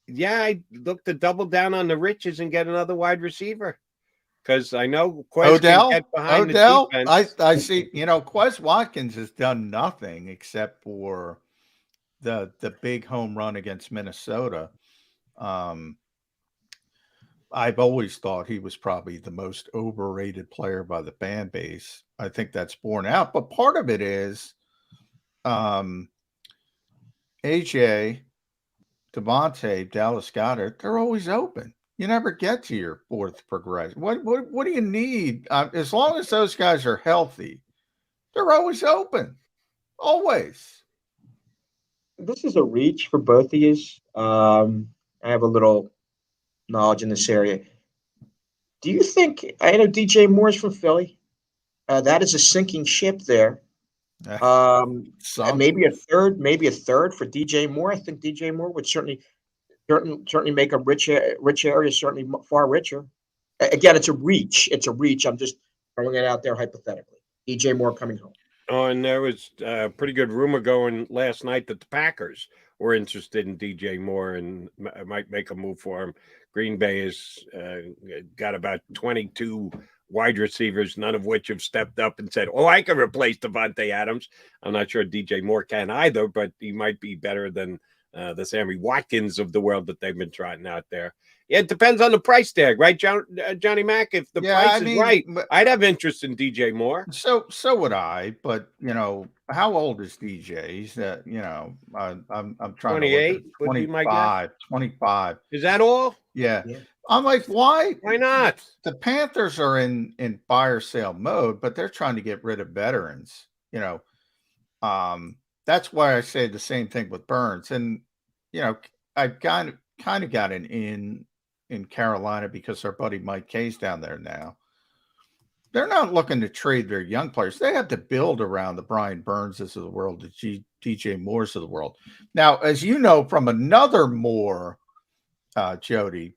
I'd look to double down on the riches and get another wide receiver. Because I know Quez can get behind the defense. I see, Quez Watkins has done nothing except for the big home run against Minnesota. I've always thought he was probably the most overrated player by the fan base. I think that's borne out. But part of it is AJ, Devontae, Dallas Goedert, they're always open. You never get to your fourth progression. What do you need? As long as those guys are healthy, they're always open. Always. This is a reach for both of you. I have a little knowledge in this area. Do you think, I know DJ Moore's from Philly. That is a sinking ship there. Maybe a third for DJ Moore. I think DJ Moore would certainly make a rich area, certainly far richer. Again, it's a reach. I'm just throwing it out there hypothetically. DJ Moore coming home. Oh, and there was a pretty good rumor going last night that the Packers were interested in DJ Moore and might make a move for him. Green Bay has got about 22 wide receivers, none of which have stepped up and said, I can replace Devontae Adams. I'm not sure DJ Moore can either, but he might be better than the Sammy Watkins of the world that they've been trotting out there. Yeah, it depends on the price tag, right, Johnny Mac? If the price is right, I'd have interest in DJ Moore. So would I, but how old is DJ? He's I'm trying 28, to 25. Is that all? Yeah. I'm like, why? Why not? The Panthers are in fire sale mode, but they're trying to get rid of veterans. That's why I say the same thing with Burns. And I've kind of got an in Carolina because our buddy Mike K's down there now. They're not looking to trade their young players. They have to build around the Brian Burnses of the world, the DJ Moores of the world. Now, as you know from another Moore, Jody,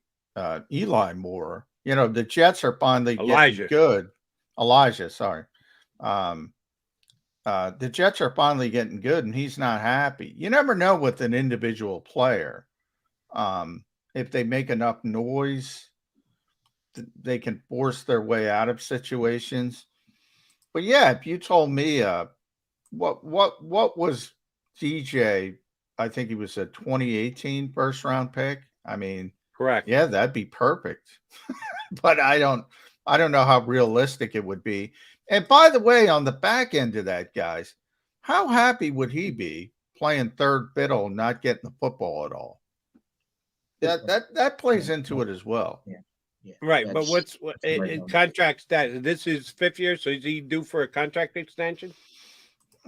Eli Moore, the Jets are finally getting good. Elijah, sorry. The Jets are finally getting good, and he's not happy. You never know with an individual player. If they make enough noise, they can force their way out of situations. But yeah, if you told me what was DJ, I think he was a 2018 first round pick. I mean, correct. Yeah, that'd be perfect. But I don't know how realistic it would be. And by the way, on the back end of that, guys, how happy would he be playing third fiddle and not getting the football at all? That plays into it as well. Yeah. Right, but what's contract status? This is fifth year, so is he due for a contract extension?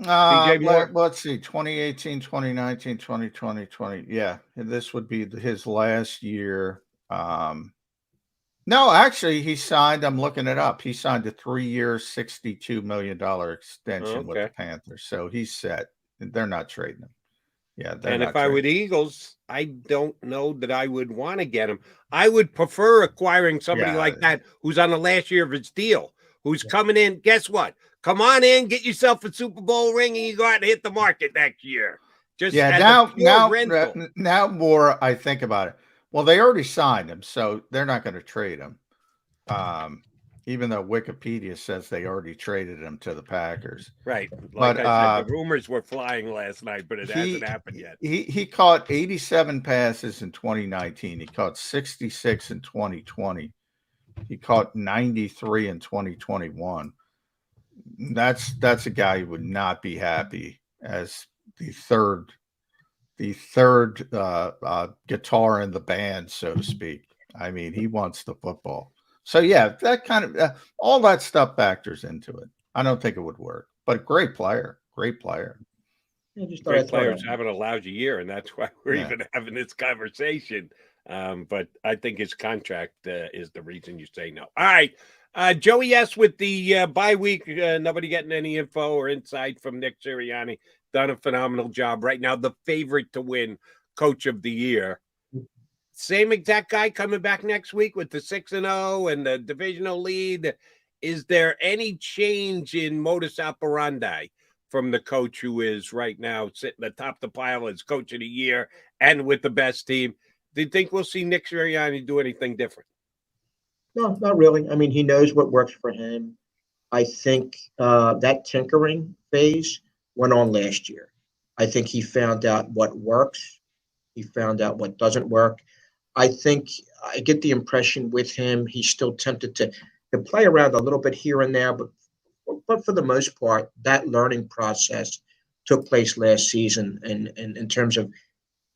DJ Moore? Let's see, 2018, 2019, 2020, 20. Yeah, this would be his last year. No, actually, he signed, I'm looking it up. He signed a 3-year, $62 million extension with the Panthers. So he's set. They're not trading him. Yeah. And if I were the Eagles, I don't know that I would want to get him. I would prefer acquiring somebody like that who's on the last year of his deal, who's coming in. Guess what? Come on in, get yourself a Super Bowl ring, and you go out and hit the market next year. Just Yeah, as now a pure rental. now more I think about it. Well, they already signed him, so they're not going to trade him. Even though Wikipedia says they already traded him to the Packers. Right. Like But I said, the rumors were flying last night, but it hasn't happened yet. He caught 87 passes in 2019. He caught 66 in 2020. He caught 93 in 2021. That's a guy who would not be happy as the third guitar in the band, so to speak. I mean, he wants the football. So yeah, that kind of all that stuff factors into it. I don't think it would work, but great player. Great players having a lousy year, and that's why we're even having this conversation. But I think his contract is the reason you say no. All right. Joey S. with the bye week, nobody getting any info or insight from Nick Sirianni. Done a phenomenal job. Right now, the favorite to win Coach of the Year. Same exact guy coming back next week with the 6-0 and the divisional lead. Is there any change in modus operandi from the coach who is right now sitting atop the pile as Coach of the Year and with the best team? Do you think we'll see Nick Sirianni do anything different? No, not really. I mean, he knows what works for him. I think that tinkering phase went on last year. I think he found out what works. He found out what doesn't work. I think I get the impression with him, he's still tempted to play around a little bit here and there, but for the most part, that learning process took place last season in terms of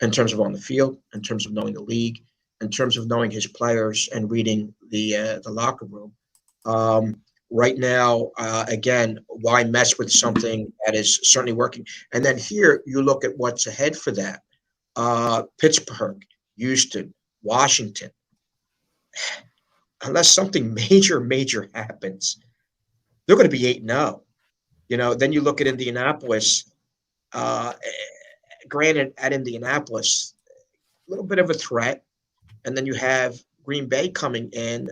on the field, in terms of knowing the league, in terms of knowing his players and reading the locker room. Right now, again, why mess with something that is certainly working? And then here you look at what's ahead for that. Pittsburgh, Houston, Washington. Unless something major happens, they're going to be 8-0. Then you look at Indianapolis. Granted, at Indianapolis, a little bit of a threat. And then you have Green Bay coming in.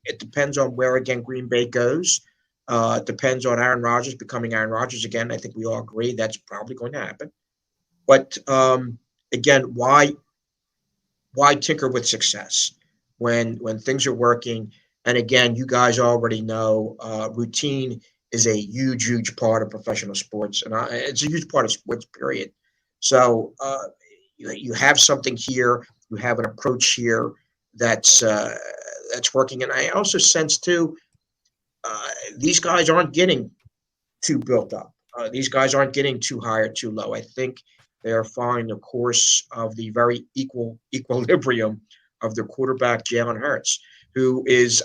It depends on where, again, Green Bay goes. It depends on Aaron Rodgers becoming Aaron Rodgers again. I think we all agree that's probably going to happen. But, again, why tinker with success when things are working? And, again, you guys already know routine is a huge part of professional sports. And it's a huge part of sports, period. So you have something here. You have an approach here that's working. And I also sense, too, these guys aren't getting too built up. These guys aren't getting too high or too low. I think they are following the course of the very equilibrium of their quarterback, Jalen Hurts, who is,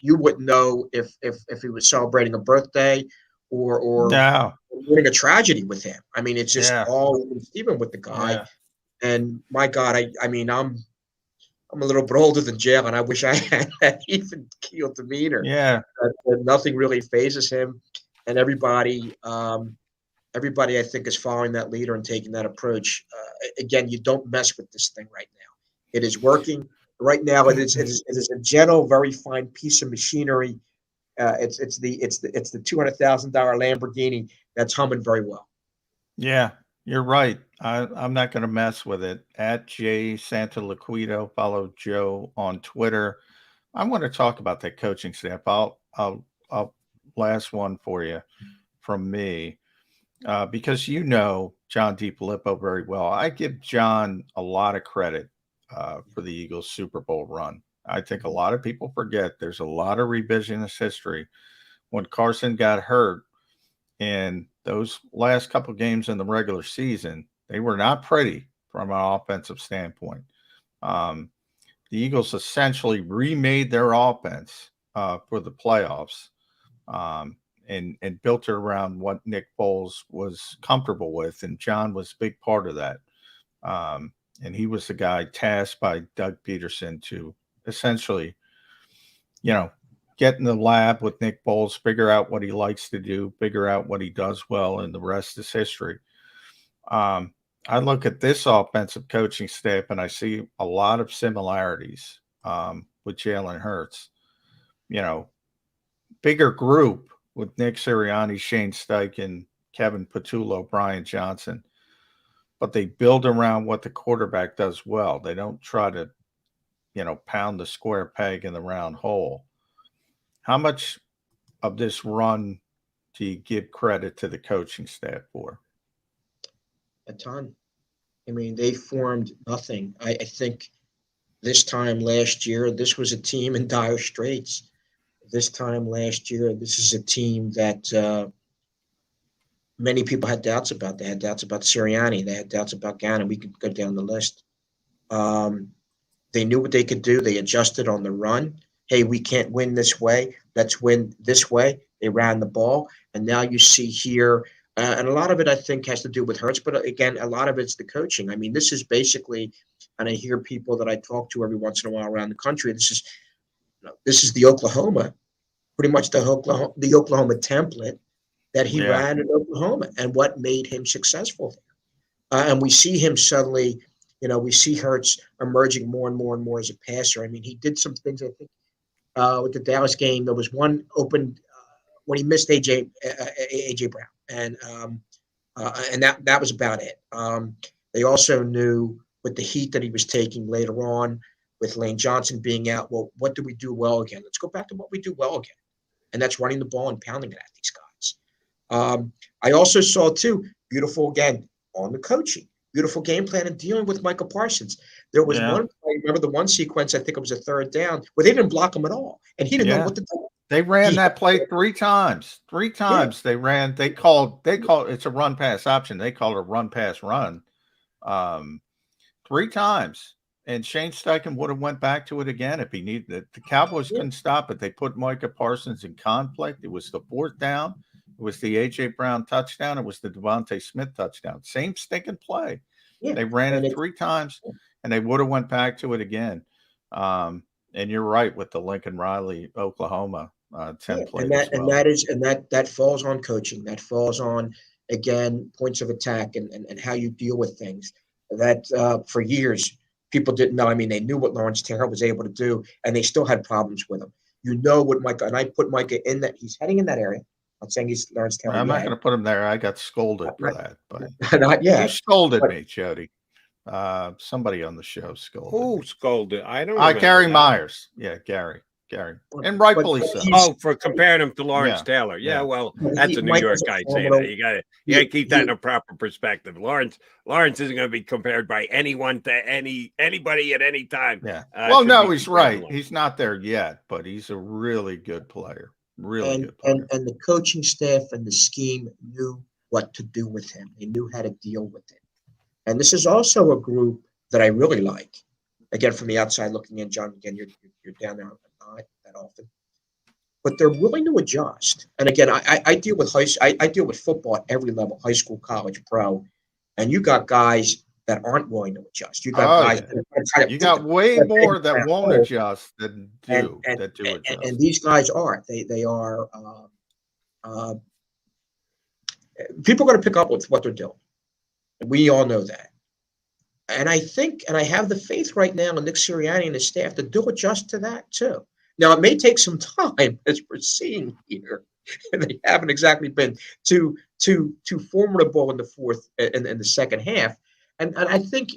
you wouldn't know if he was celebrating a birthday or winning a tragedy with him. I mean, it's just all even with the guy. Yeah. And my God, I mean, I'm a little bit older than Jalen. I wish I had that even keel demeanor. Yeah, that nothing really phases him, and everybody, I think, is following that leader and taking that approach. Again, you don't mess with this thing right now. It is working right now. It is a gentle, very fine piece of machinery. It's the $200,000 Lamborghini that's humming very well. Yeah, you're right. I'm not going to mess with it. At J Santaliquido, follow Joe on Twitter. I want to talk about that coaching staff. I'll last one for you from me because John DiFilippo very well. I give John a lot of credit for the Eagles Super Bowl run. I think a lot of people forget there's a lot of revisionist history. When Carson got hurt in those last couple games in the regular season, they were not pretty from an offensive standpoint. The Eagles essentially remade their offense for the playoffs and built it around what Nick Foles was comfortable with, and John was a big part of that. And he was the guy tasked by Doug Peterson to essentially, get in the lab with Nick Foles, figure out what he likes to do, figure out what he does well, and the rest is history. I look at this offensive coaching staff and I see a lot of similarities with Jalen Hurts. Bigger group with Nick Sirianni, Shane Steichen, Kevin Patullo, Brian Johnson, but they build around what the quarterback does well. They don't try to, pound the square peg in the round hole. How much of this run do you give credit to the coaching staff for? A ton. I mean, they formed nothing. I think this time last year, this was a team in dire straits. This time last year, this is a team that many people had doubts about. They had doubts about Sirianni. They had doubts about Gannon. We could go down the list. They knew what they could do. They adjusted on the run. Hey, we can't win this way. Let's win this way. They ran the ball. And now you see here, and a lot of it, I think, has to do with Hurts. But again, a lot of it's the coaching. I mean, this is basically, and I hear people that I talk to every once in a while around the country, this is the Oklahoma, pretty much the Oklahoma template that he ran in Oklahoma and what made him successful there. And we see him suddenly, we see Hurts emerging more and more and more as a passer. I mean, he did some things, I think, with the Dallas game. There was one open when he missed AJ Brown, and that was about it. They also knew with the heat that he was taking later on, with Lane Johnson being out, well, what do we do well again? Let's go back to what we do well again, and that's running the ball and pounding it at these guys. I also saw too, beautiful again on the coaching. Beautiful game plan and dealing with Micah Parsons. There was one, I remember the one sequence, I think it was a third down, where they didn't block him at all. And he didn't know what to do. They ran that play three times. They called it's a run pass option. They called it a run pass run. 3 times. And Shane Steichen would have went back to it again if he needed it. The Cowboys couldn't stop it. They put Micah Parsons in conflict. It was the 4th down. It was the A.J. Brown touchdown. It was the Devontae Smith touchdown. Same stinking play. Yeah. They ran it 3 times, and they would have went back to it again. And you're right with the Lincoln Riley, Oklahoma template. That falls on coaching. That falls on, again, points of attack and how you deal with things. That for years people didn't know. I mean, they knew what Lawrence Taylor was able to do, and they still had problems with him. What Micah, and I put Micah in that he's heading in that area. I'm saying he's Lawrence Taylor. I'm not going to put him there. I got scolded for that, but not yet. You scolded me, Jody. Somebody on the show scolded. Who scolded? I don't know. Gary Myers. Yeah, Gary. And rightfully so. Oh, for comparing him to Lawrence Tayller. Yeah, well, that's a New York guy saying that. You gotta keep that in a proper perspective. Lawrence isn't going to be compared by anyone to anybody at any time. Yeah. Well, no, he's right. He's not there yet, but he's a really good player. Good player. And the coaching staff and the scheme knew what to do with him. They knew how to deal with it. And this is also a group that I really like. Again, from the outside looking in, John, again, you're down there not that often. But they're willing to adjust. And again, I deal with I deal with football at every level, high school, college, pro. And you got guys that aren't willing to adjust. You got guys you got way more that won't adjust than do adjust. And these guys are. They are people are going to pick up with what they're doing. We all know that. And I think, and I have the faith right now in Nick Sirianni and his staff to do adjust to that too. Now, it may take some time, as we're seeing here, and they haven't exactly been too formidable in the second half. And I think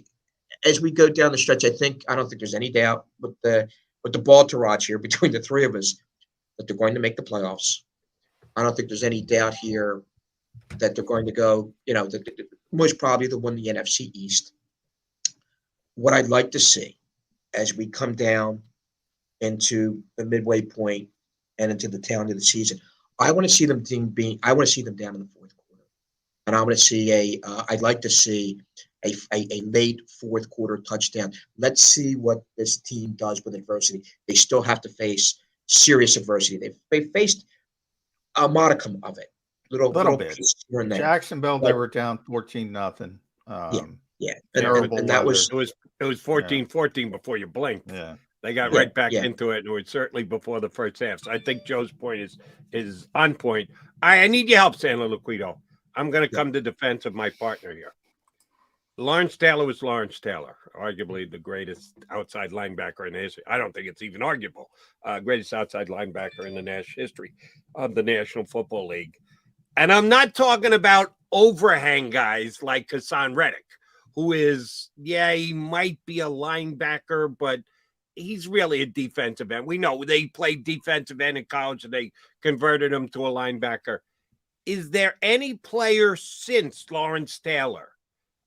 as we go down the stretch, I don't think there's any doubt with the ball to here between the three of us that they're going to make the playoffs. I don't think there's any doubt here that they're going to go, most probably they'll win the NFC East. What I'd like to see as we come down into the midway point and into the tail end of the season, I want to see them down in the 4th quarter, and I want to see I'd like to see a late 4th quarter touchdown. Let's see what this team does with adversity. They still have to face serious adversity. They faced a modicum of it, little bit here and there. Jacksonville, they were down 14-0. Yeah, and that was it was 14-14 before you blinked. Yeah, they got right back into it, and it was certainly before the first half. So I think Joe's point is on point. I need your help, Sandler Liquido. I'm going to come to defense of my partner here. Lawrence Taylor was Lawrence Taylor, arguably the greatest outside linebacker in history. I don't think it's even arguable. Greatest outside linebacker in the history of the National Football League. And I'm not talking about overhang guys like Hassan Reddick, who is, yeah, he might be a linebacker, but he's really a defensive end. We know they played defensive end in college and they converted him to a linebacker. Is there any player since Lawrence Taylor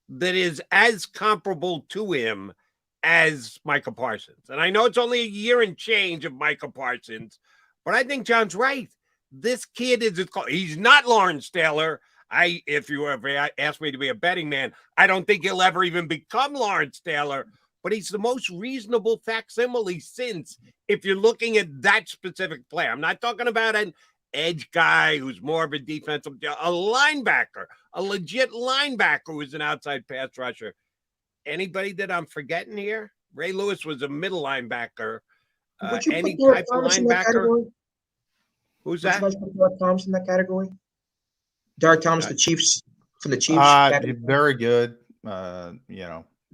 that is as comparable to him as Micah Parsons? And I know it's only a year and change of Micah Parsons, but I think John's right. This kid he's not Lawrence Taylor. If you ever asked me to be a betting man, I don't think he'll ever even become Lawrence Taylor, but he's the most reasonable facsimile since, if you're looking at that specific player. I'm not talking about an edge guy who's more of a defensive, a linebacker, a legit linebacker who's an outside pass rusher. Anybody that I'm forgetting here? Ray Lewis was a middle linebacker. Any type of linebacker? Who's that? Derek Thomas in that category. Derek Thomas, the Chiefs, from the Chiefs. Very good. Do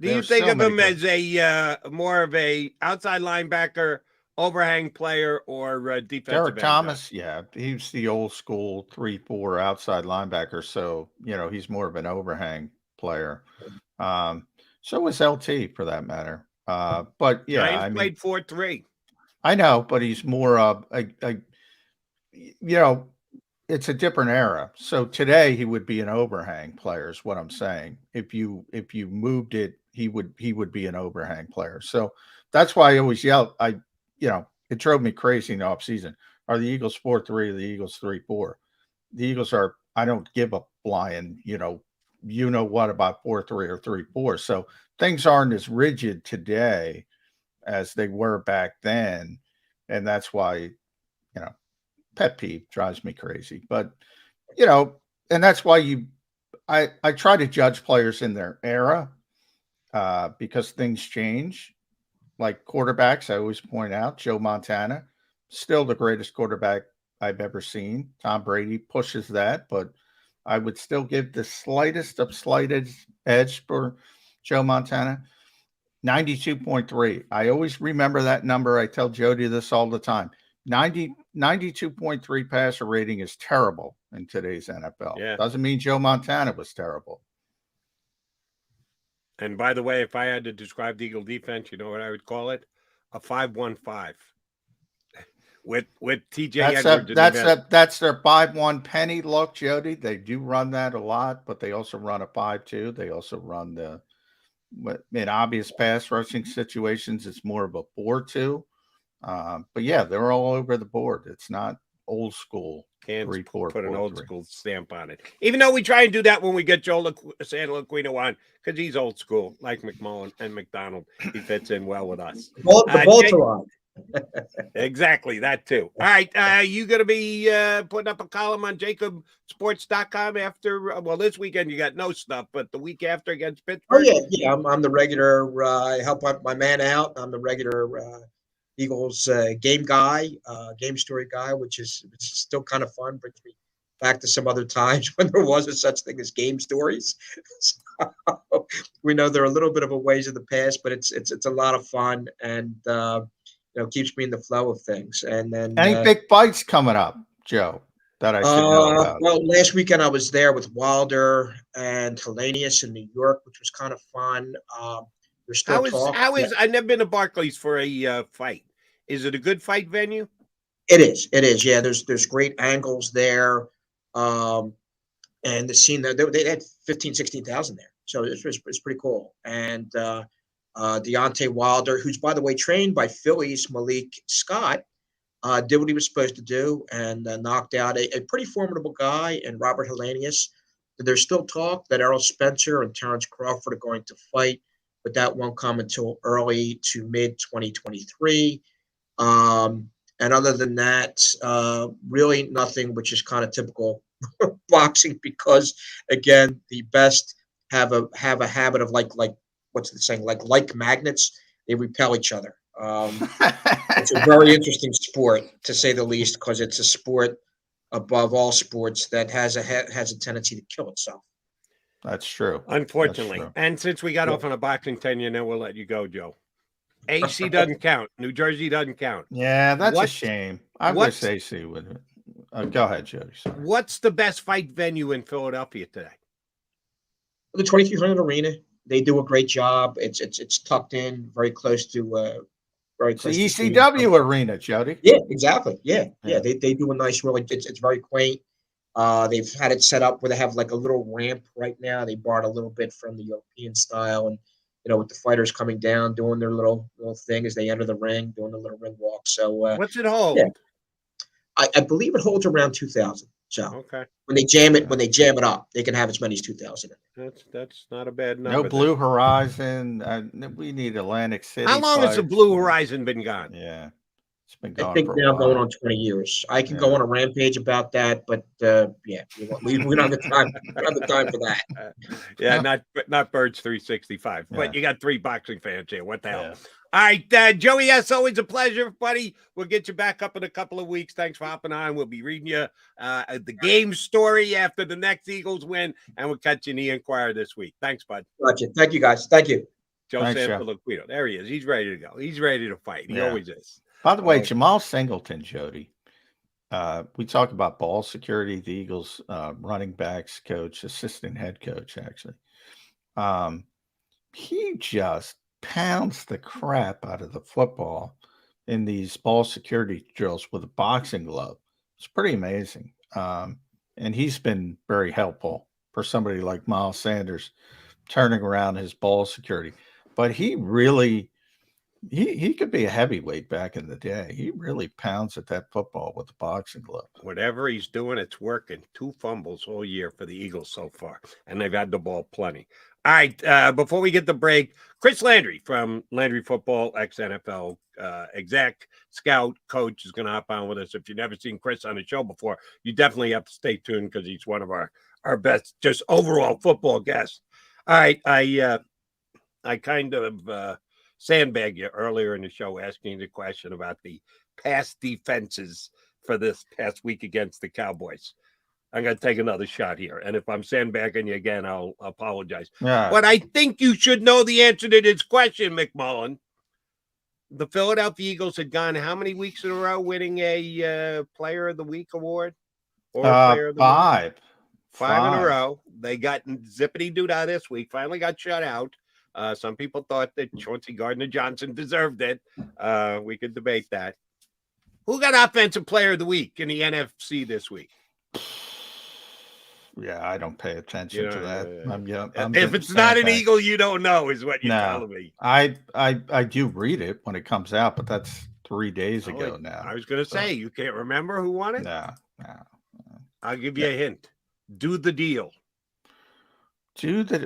you think of him as a more of a outside linebacker, overhang player, or defensive? Derek Thomas, yeah, he's the old school 3-4 outside linebacker. So he's more of an overhang player. So was LT for that matter. But yeah, Giants played 4-3. I know, but he's more of it's a different era. So today he would be an overhang player, is what I'm saying. If you moved it, he would be an overhang player. So that's why I always yell. It drove me crazy in the offseason. Are the Eagles 4-3 or the Eagles 3-4? The Eagles are, I don't give a flying, what about 4-3 or 3-4. So things aren't as rigid today as they were back then. And that's why, pet peeve, drives me crazy. But, and that's why I try to judge players in their era because things change. Like quarterbacks, I always point out, Joe Montana, still the greatest quarterback I've ever seen. Tom Brady pushes that, but I would still give the slightest of slighted edge for Joe Montana. 92.3. I always remember that number. I tell Jody this all the time. 92.3 passer rating is terrible in today's NFL. Yeah. Doesn't mean Joe Montana was terrible. And by the way, if I had to describe the Eagle defense, you know what I would call it? A 5-1-5. With TJ Edwards. That's their 5-1 penny look, Jody. They do run that a lot, but they also run a 5-2. They also run in obvious pass rushing situations, it's more of a 4-2. But yeah, they're all over the board. It's not old school. Can't put an old school stamp on it. Even though we try and do that when we get Joe Santalaquino on, because he's old school, like McMullen and McDonald. He fits in well with us. The bolts are on. Exactly, that too. All right, you going to be putting up a column on JAKIBSports.com after, this weekend you got no stuff, but the week after against Pittsburgh? Oh, yeah. I'm the regular, I help my man out. I'm the regular Eagles game guy, game story guy, which is still kind of fun. Brings me back to some other times when there was a such thing as game stories. So we know they're a little bit of a ways of the past, but it's a lot of fun and keeps me in the flow of things. And then any big fights coming up, Joe, that I should know about? Well, last weekend I was there with Wilder and Hellenius in New York, which was kind of fun. There's still talk. I've never been to Barclays for a fight. Is it a good fight venue? It is. Yeah, there's great angles there. And the scene there, they had 16,000 there. So it's pretty cool. And Deontay Wilder, who's, by the way, trained by Philly's Malik Scott, did what he was supposed to do and knocked out a pretty formidable guy in Robert Hellenius. There's still talk that Errol Spencer and Terrence Crawford are going to fight, but that won't come until early to mid-2023. And other than that, really nothing, which is kind of typical boxing because, again, the best have a habit of like what's the saying, like magnets, they repel each other. It's a very interesting sport, to say the least, because it's a sport above all sports that has a tendency to kill itself. That's true. Unfortunately. That's true. And since we got off on a boxing 10, we'll let you go, Joe. AC doesn't count. New Jersey doesn't count. Yeah, that's a shame. I wish AC would. Go ahead, Jody. Sorry. What's the best fight venue in Philadelphia today? The 2300 Arena. They do a great job. It's tucked in, very close to very It's the close to ECW arena, Jody. Yeah, exactly. Yeah. They do a nice, really. It's very quaint. They've had it set up where they have like a little ramp right now. They borrowed a little bit from the European style, and with the fighters coming down, doing their little thing as they enter the ring, doing the little ring walk. So what's it hold? Yeah, I believe it holds around 2,000. So okay, when they jam it up, they can have as many as 2,000. That's not a bad number. No Blue Horizon. We need Atlantic City. How long has the Blue Horizon been gone? Yeah, it's been gone. I think for now a while. going on 20 years. I can go on a rampage about that, but yeah, we don't have the time. We don't have the time for that. Yeah, not Birds 365. Yeah. But you got 3 boxing fans here. What the hell? All right, Joey, it's always a pleasure, buddy. We'll get you back up in a couple of weeks. Thanks for hopping on. We'll be reading you the game story after the next Eagles win, and we'll catch you in the Inquirer this week. Thanks, bud. Gotcha. Thank you, guys. Thank you. Joe Thanks, Sanfilipino. There he is. He's ready to go. He's ready to fight. He always is. By the way, Jamal Singleton, Jody, we talk about ball security, the Eagles running backs coach, assistant head coach, actually. He just pounds the crap out of the football in these ball security drills with a boxing glove. It's pretty amazing. And he's been very helpful for somebody like Miles Sanders turning around his ball security. But he really, he could be a heavyweight back in the day. He really pounds at that football with a boxing glove. Whatever he's doing, it's working. 2 fumbles all year for the Eagles so far, and they've had the ball plenty. All right, before we get the break, Chris Landry from Landry Football, ex-NFL exec, scout, coach is going to hop on with us. If you've never seen Chris on the show before, you definitely have to stay tuned because he's one of our best just overall football guests. All right, I kind of sandbagged you earlier in the show asking the question about the pass defenses for this past week against the Cowboys. I'm going to take another shot here. And if I'm sandbagging you again, I'll apologize. Yeah. But I think you should know the answer to this question, McMullen. The Philadelphia Eagles had gone how many weeks in a row winning a Player of the Week award? Or Player of the 5. Week? 5 in a row. They got zippity-doo-dah this week. Finally got shut out. Some people thought that Chauncey Gardner-Johnson deserved it. We could debate that. Who got Offensive Player of the Week in the NFC this week? Yeah, I don't pay attention to that. I'm if it's not an Eagle, you don't know, is what you're telling me. I do read it when it comes out, but that's 3 days ago now. I was going to say, you can't remember who won it? No. I'll give you a hint. Do the deal.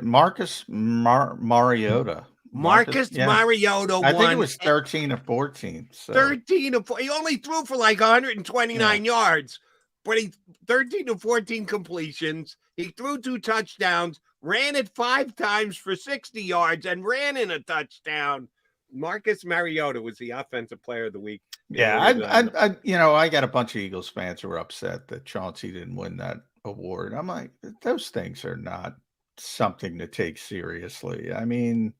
Marcus Mariota. Marcus Mariota won. I think it was 13 or 14. So. 13 or 14. He only threw for like 129 yards, but he 13 to 14 completions. He threw 2 touchdowns, ran it 5 times for 60 yards, and ran in a touchdown. Marcus Mariota was the Offensive Player of the Week. Yeah, I got a bunch of Eagles fans who are upset that Chauncey didn't win that award. I'm like, those things are not something to take seriously. I mean,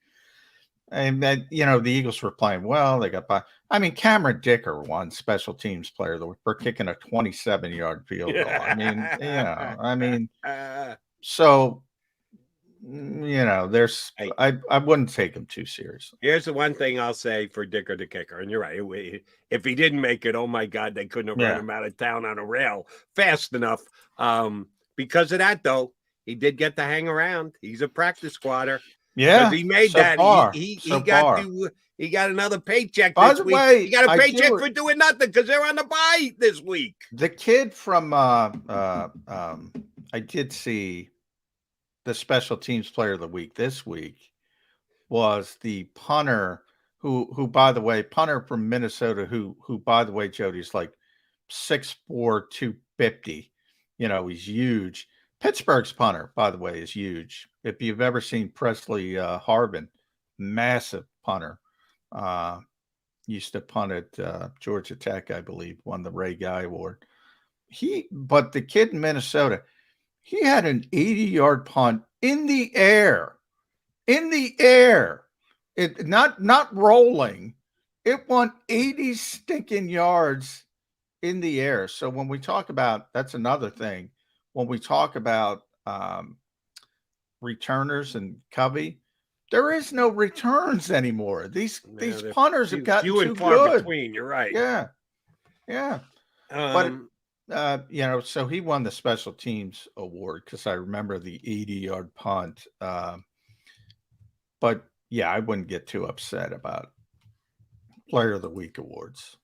the Eagles were playing well. They got by. I mean, Cameron Dicker won Special Teams Player of the Week for kicking a 27-yard field goal. I mean, so there's. I wouldn't take him too seriously. Here's the one thing I'll say for Dicker the kicker, and you're right. If he didn't make it, oh my God, they couldn't have run him out of town on a rail fast enough. Because of that, though, he did get to hang around. He's a practice squatter. Yeah, he made so that. Far, He got another paycheck By this the week. way, He got a paycheck for doing nothing because they're on the bye this week. The kid from I did see the Special Teams Player of the Week this week was the punter who by the way, punter from Minnesota who by the way, Jody's like 6'4", 250. He's huge. Pittsburgh's punter, by the way, is huge. If you've ever seen Presley Harvin, massive punter. Used to punt at Georgia Tech, I believe, won the Ray Guy Award. But the kid in Minnesota, he had an 80-yard punt in the air. It not rolling. It went 80 stinking yards in the air. So when we talk about, that's another thing. When we talk about returners and Covey, there is no returns anymore. These punters have gotten few too and far good. between. You're right. Yeah. But so he won the special teams award because I remember the 80-yard punt. But yeah, I wouldn't get too upset about Player of the Week awards.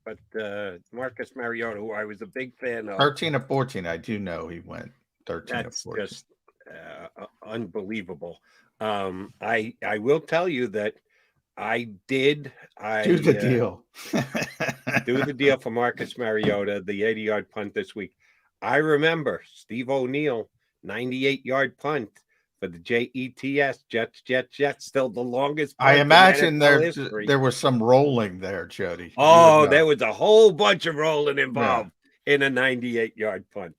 But Marcus Mariota, who I was a big fan of, 13 of 14, I do know he went 13 of 14. That's just unbelievable. I will tell you that I do the deal. Do the deal for Marcus Mariota, the 80-yard punt this week. I remember Steve O'Neill, 98-yard punt for the Jets, still the longest punt I imagine in NFL history. there was some rolling there, Jody. Oh, there was a whole bunch of rolling involved in a 98-yard punt.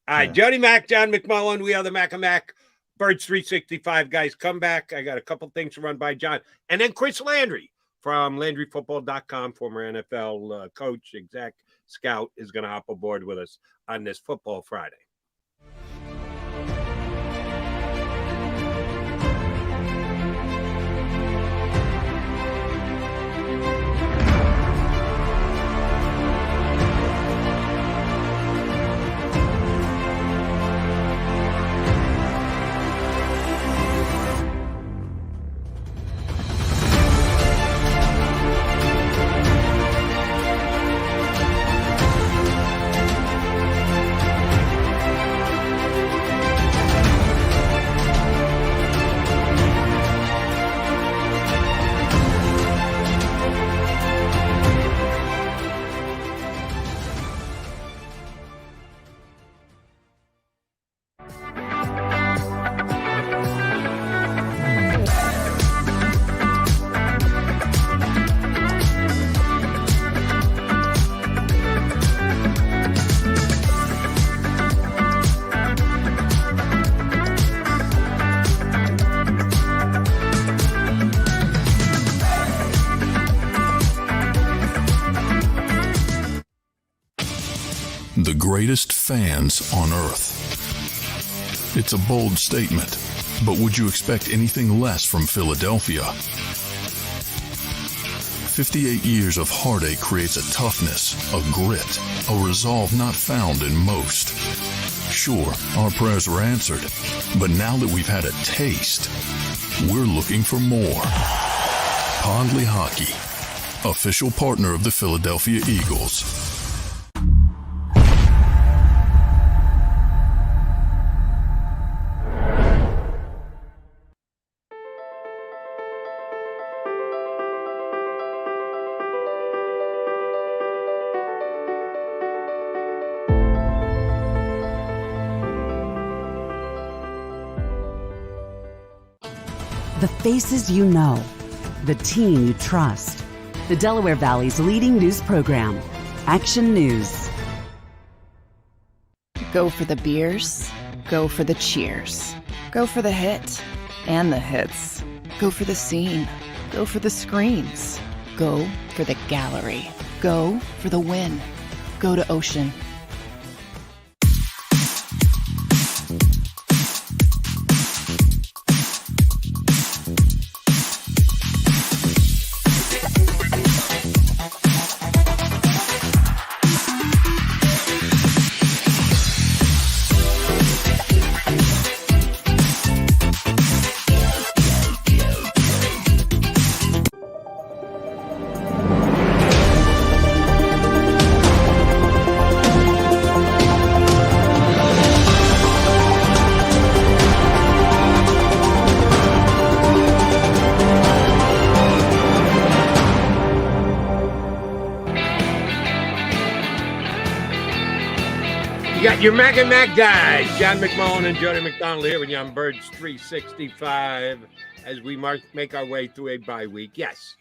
All right, Jody Mack, John McMullen, we are the Mac and Mac. Birds 365 guys, come back. I got a couple things to run by John. And then Chris Landry from LandryFootball.com, former NFL coach, exec, scout, is going to hop aboard with us on this Football Friday. The greatest fans on earth. It's a bold statement, but would you expect anything less from Philadelphia? 58 years of heartache creates a toughness, a grit, a resolve not found in most. Sure, our prayers were answered, but now that we've had a taste, we're looking for more. Pondley Hockey, official partner of the Philadelphia Eagles. The faces you know, the team you trust. The Delaware Valley's leading news program, Action News. Go for the beers, go for the cheers, go for the hit and the hits. Go for the scene, go for the screens, go for the gallery, go for the win. Go to Ocean. Your Mac and Mac guys, John McMullen and Jody McDonald here with you on Birds 365 as we make our way through a bye week. Yes,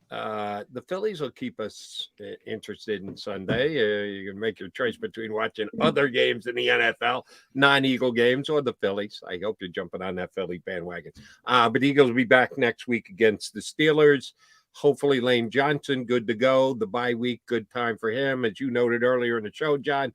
the Phillies will keep us interested in Sunday. You can make your choice between watching other games in the NFL, non-Eagle games, or the Phillies. I hope you're jumping on that Philly bandwagon. But Eagles will be back next week against the Steelers. Hopefully, Lane Johnson, good to go. The bye week, good time for him. As you noted earlier in the show, John,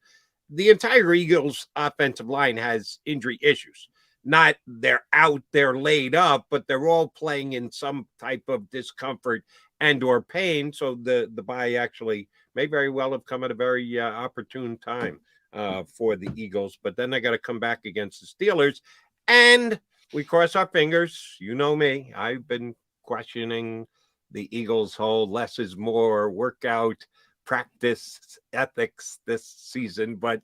the entire Eagles offensive line has injury issues. Not they're out, they're laid up, but they're all playing in some type of discomfort and or pain. So the bye actually may very well have come at a very opportune time for the Eagles. But then they got to come back against the Steelers. And we cross our fingers. You know me. I've been questioning the Eagles' whole less is more workout practice ethics this season. But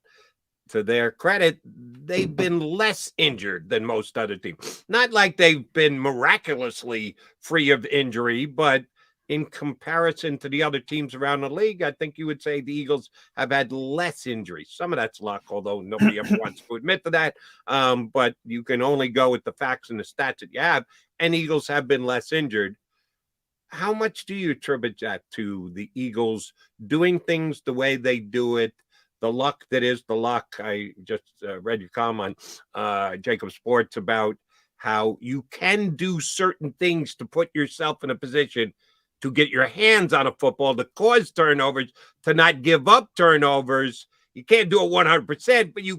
to their credit, they've been less injured than most other teams. Not like they've been miraculously free of injury, but in comparison to the other teams around the league, I think you would say the Eagles have had less injuries. Some of that's luck, although nobody ever wants to admit to that. But you can only go with the facts and the stats that you have, and Eagles have been less injured. How much do you attribute that to the Eagles doing things the way they do it? The luck that is the luck. I just read your comment on JAKIB Sports about how you can do certain things to put yourself in a position to get your hands on a football, to cause turnovers, to not give up turnovers. You can't do it 100%, but you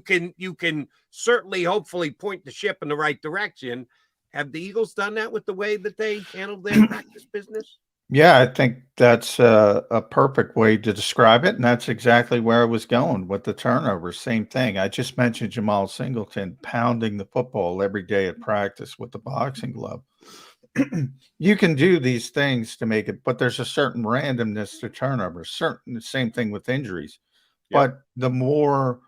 can certainly, hopefully, point the ship in the right direction. Have the Eagles done that with the way that they handle their practice business? Yeah, I think that's a perfect way to describe it, and that's exactly where I was going with the turnovers. Same thing. I just mentioned Jamal Singleton pounding the football every day at practice with the boxing glove. You can do these things to make it, but there's a certain randomness to turnovers. Same thing with injuries. Yep. But the more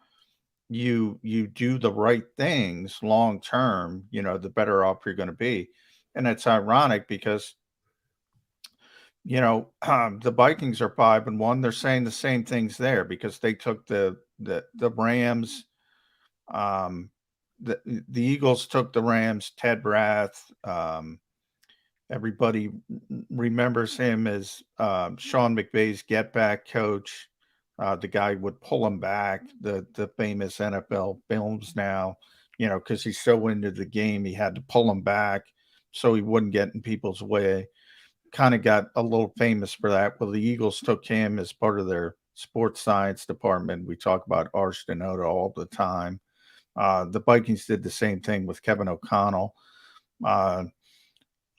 you do the right things long term, the better off you're going to be. And it's ironic because the Vikings are 5-1. They're saying the same things there because they took the Rams. The Eagles took the Rams. Ted Rath. Everybody remembers him as Sean McVay's get back coach. The guy would pull him back. The famous NFL films now, because he's so into the game, he had to pull him back so he wouldn't get in people's way. Kind of got a little famous for that. Well, the Eagles took him as part of their sports science department. We talk about Arch Denoda all the time. The Vikings did the same thing with Kevin O'Connell.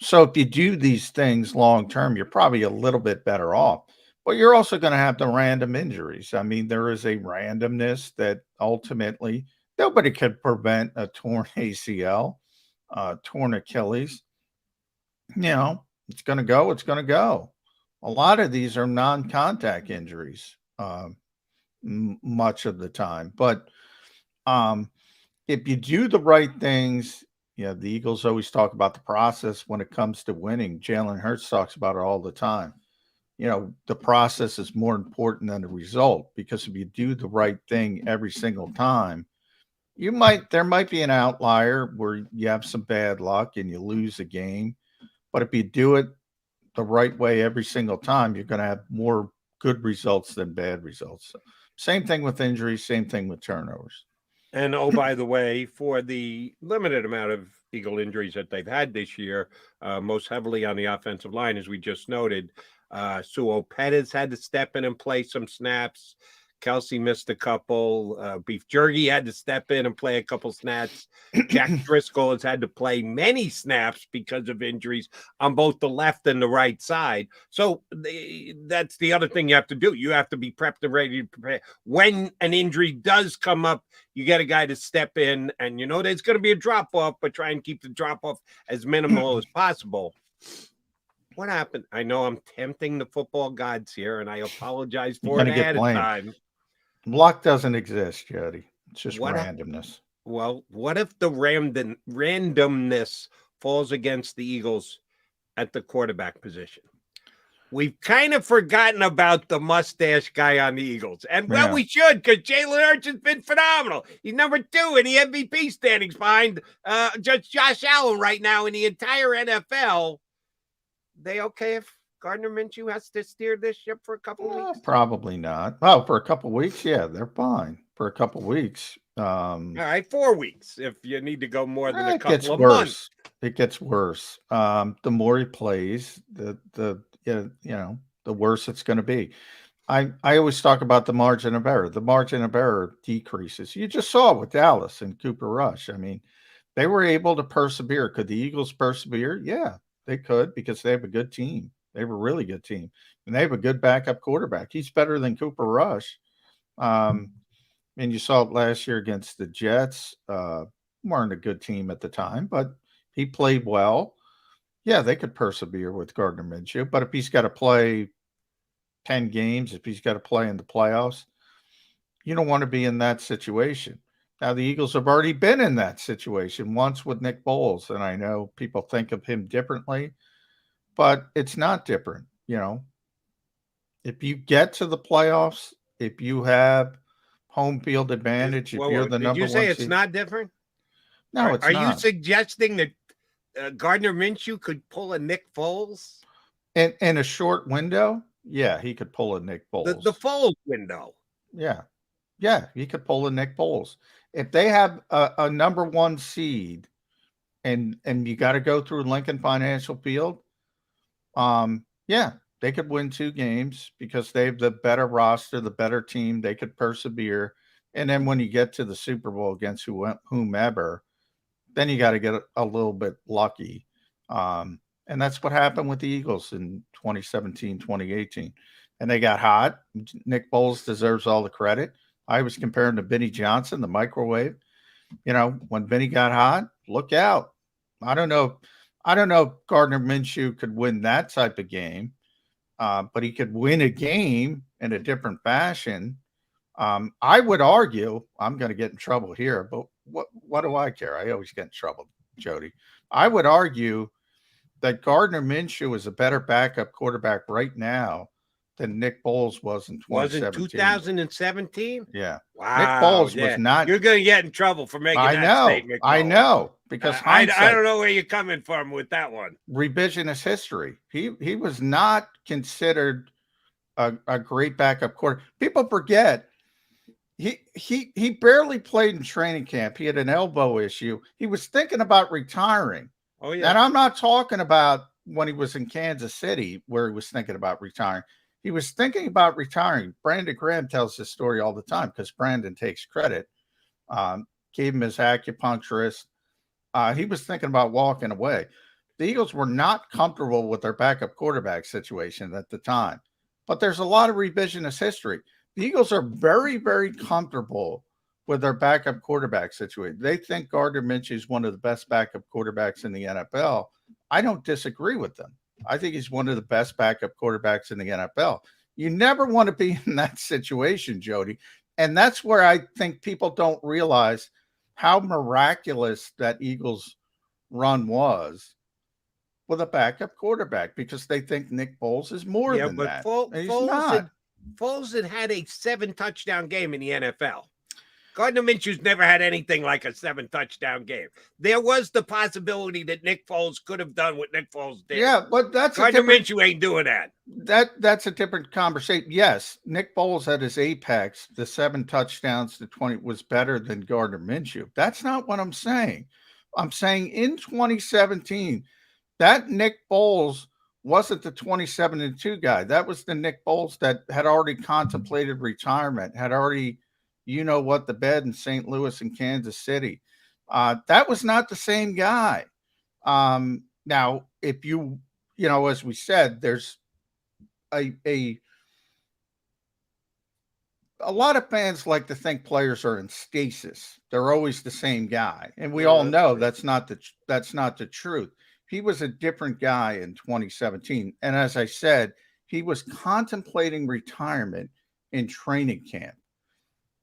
So if you do these things long term, you're probably a little bit better off. But you're also going to have the random injuries. I mean, there is a randomness that ultimately nobody could prevent a torn ACL, torn Achilles. It's going to go. It's going to go. A lot of these are non-contact injuries much of the time. But if you do the right things, the Eagles always talk about the process when it comes to winning. Jalen Hurts talks about it all the time. The process is more important than the result, because if you do the right thing every single time, there might be an outlier where you have some bad luck and you lose a game. But if you do it the right way every single time, you're going to have more good results than bad results. So, same thing with injuries, same thing with turnovers. And oh, by the way, for the limited amount of Eagle injuries that they've had this year, most heavily on the offensive line, as we just noted, Suo Pettis had to step in and play some snaps. Kelsey missed a couple. Beef Jerky had to step in and play a couple snaps. Jack Driscoll has had to play many snaps because of injuries on both the left and the right side. So that's the other thing you have to do. You have to be prepped and ready to prepare. When an injury does come up, you get a guy to step in, and there's going to be a drop-off, but try and keep the drop-off as minimal as possible. What happened? I know I'm tempting the football gods here, and I apologize for it ahead of time. Luck doesn't exist, Jody. It's just randomness. Well, what if the randomness falls against the Eagles at the quarterback position? We've kind of forgotten about the mustache guy on the Eagles. And, we should, because Jalen Hurts has been phenomenal. He's number 2 in the MVP standings behind just Josh Allen right now in the entire NFL. They okay if Gardner Minshew has to steer this ship for a couple of weeks? Probably not. Oh, for a couple of weeks, yeah, they're fine. For a couple of weeks. All right, 4 weeks if you need to go more than a couple of months. It gets worse. The more he plays, the the worse it's going to be. I always talk about the margin of error. The margin of error decreases. You just saw it with Dallas and Cooper Rush. I mean, they were able to persevere. Could the Eagles persevere? Yeah, they could, because they have a good team. They have a really good team, and they have a good backup quarterback. He's better than Cooper Rush. And you saw it last year against the Jets. Weren't a good team at the time, but he played well. Yeah, they could persevere with Gardner Minshew, but if he's got to play 10 games, if he's got to play in the playoffs, you don't want to be in that situation. Now, the Eagles have already been in that situation once with Nick Foles, and I know people think of him differently, but it's not different. If you get to the playoffs, if you have home field advantage, if you're the number one seed. Did you say it's not different? No, it's not. Are you suggesting that Gardner Minshew could pull a Nick Foles? In a short window? Yeah, he could pull a Nick Foles. The Foles window. Yeah, he could pull a Nick Foles. If they have a number one seed and you got to go through Lincoln Financial Field, they could win 2 games because they have the better roster, the better team. They could persevere. And then when you get to the Super Bowl against whomever, then you got to get a little bit lucky. And that's what happened with the Eagles in 2017, 2018. And they got hot. Nick Foles deserves all the credit. I was comparing to Benny Johnson, the microwave. When Benny got hot, look out. I don't know if Gardner Minshew could win that type of game, but he could win a game in a different fashion. I would argue, I'm going to get in trouble here, but what do I care? I always get in trouble, Jody. I would argue that Gardner Minshew is a better backup quarterback right now than Nick Foles was in 2017. Was in 2017? Yeah. Wow. Nick Foles was not. You're going to get in trouble for making that statement. I know. Because I don't know where you're coming from with that one. Revisionist history. He was not considered a great backup quarterback. People forget he barely played in training camp. He had an elbow issue. He was thinking about retiring. Oh, yeah. And I'm not talking about when he was in Kansas City where he was thinking about retiring. He was thinking about retiring. Brandon Graham tells this story all the time because Brandon takes credit. Gave him his acupuncturist. He was thinking about walking away. The Eagles were not comfortable with their backup quarterback situation at the time. But there's a lot of revisionist history. The Eagles are very, very comfortable with their backup quarterback situation. They think Gardner Minshew is one of the best backup quarterbacks in the NFL. I don't disagree with them. I think he's one of the best backup quarterbacks in the NFL. You never want to be in that situation, Jody. And that's where I think people don't realize how miraculous that Eagles run was with a backup quarterback, because they think Nick Foles is more than that. Foles had a 7-touchdown game in the NFL. Gardner Minshew's never had anything like a 7-touchdown game. There was the possibility that Nick Foles could have done what Nick Foles did. Yeah, but Gardner Minshew ain't doing that. That's a different conversation. Yes, Nick Foles at his apex, the 7 touchdowns to 20 was better than Gardner Minshew. That's not what I'm saying. I'm saying in 2017, that Nick Foles wasn't the 27-2 guy. That was the Nick Foles that had already contemplated retirement, had already, the bed in St. Louis and Kansas City. That was not the same guy. Now, if as we said, there's a lot of fans like to think players are in stasis. They're always the same guy. And we all know that's not the truth. He was a different guy in 2017. And as I said, he was contemplating retirement in training camp.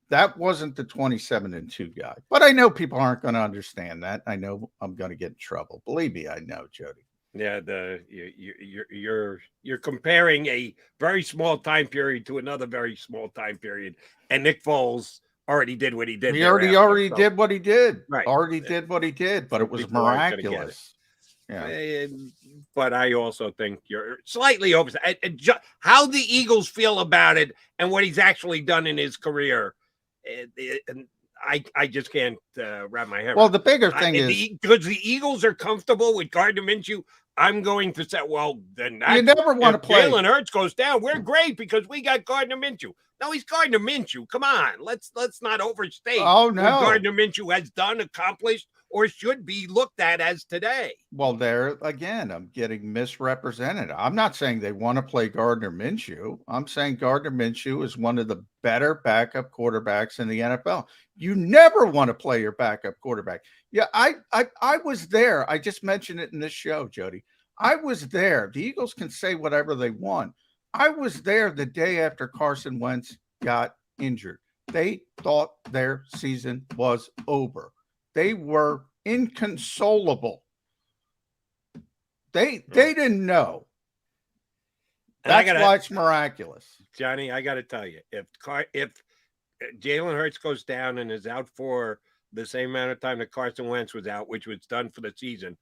That wasn't the 27-2 guy. But I know people aren't going to understand that. I know I'm going to get in trouble. Believe me, I know, Jody. Yeah, you're comparing a very small time period to another very small time period, and Nick Foles already did what he did. He already did what he did. Right. Already did what he did, but it was miraculous. Yeah. But I also think you're slightly over. How the Eagles feel about it and what he's actually done in his career, I just can't wrap my head. Well, the bigger thing is because the Eagles are comfortable with Gardner Minshew I'm going to say, well, then you never want to play. Jalen Hurts goes down, we're great because we got Gardner Minshew. No, he's Gardner Minshew. Come on, let's not overstate what Gardner Minshew has done, accomplished, or should be looked at as today. Well, there again, I'm getting misrepresented. I'm not saying they want to play Gardner Minshew. I'm saying Gardner Minshew is one of the better backup quarterbacks in the NFL. You never want to play your backup quarterback. Yeah, I was there. I just mentioned it in this show, Jody. I was there. The Eagles can say whatever they want. I was there the day after Carson Wentz got injured. They thought their season was over. They were inconsolable. They didn't know. That's why it's miraculous. Johnny, I got to tell you, if Jalen Hurts goes down and is out for the same amount of time that Carson Wentz was out, which was done for the season,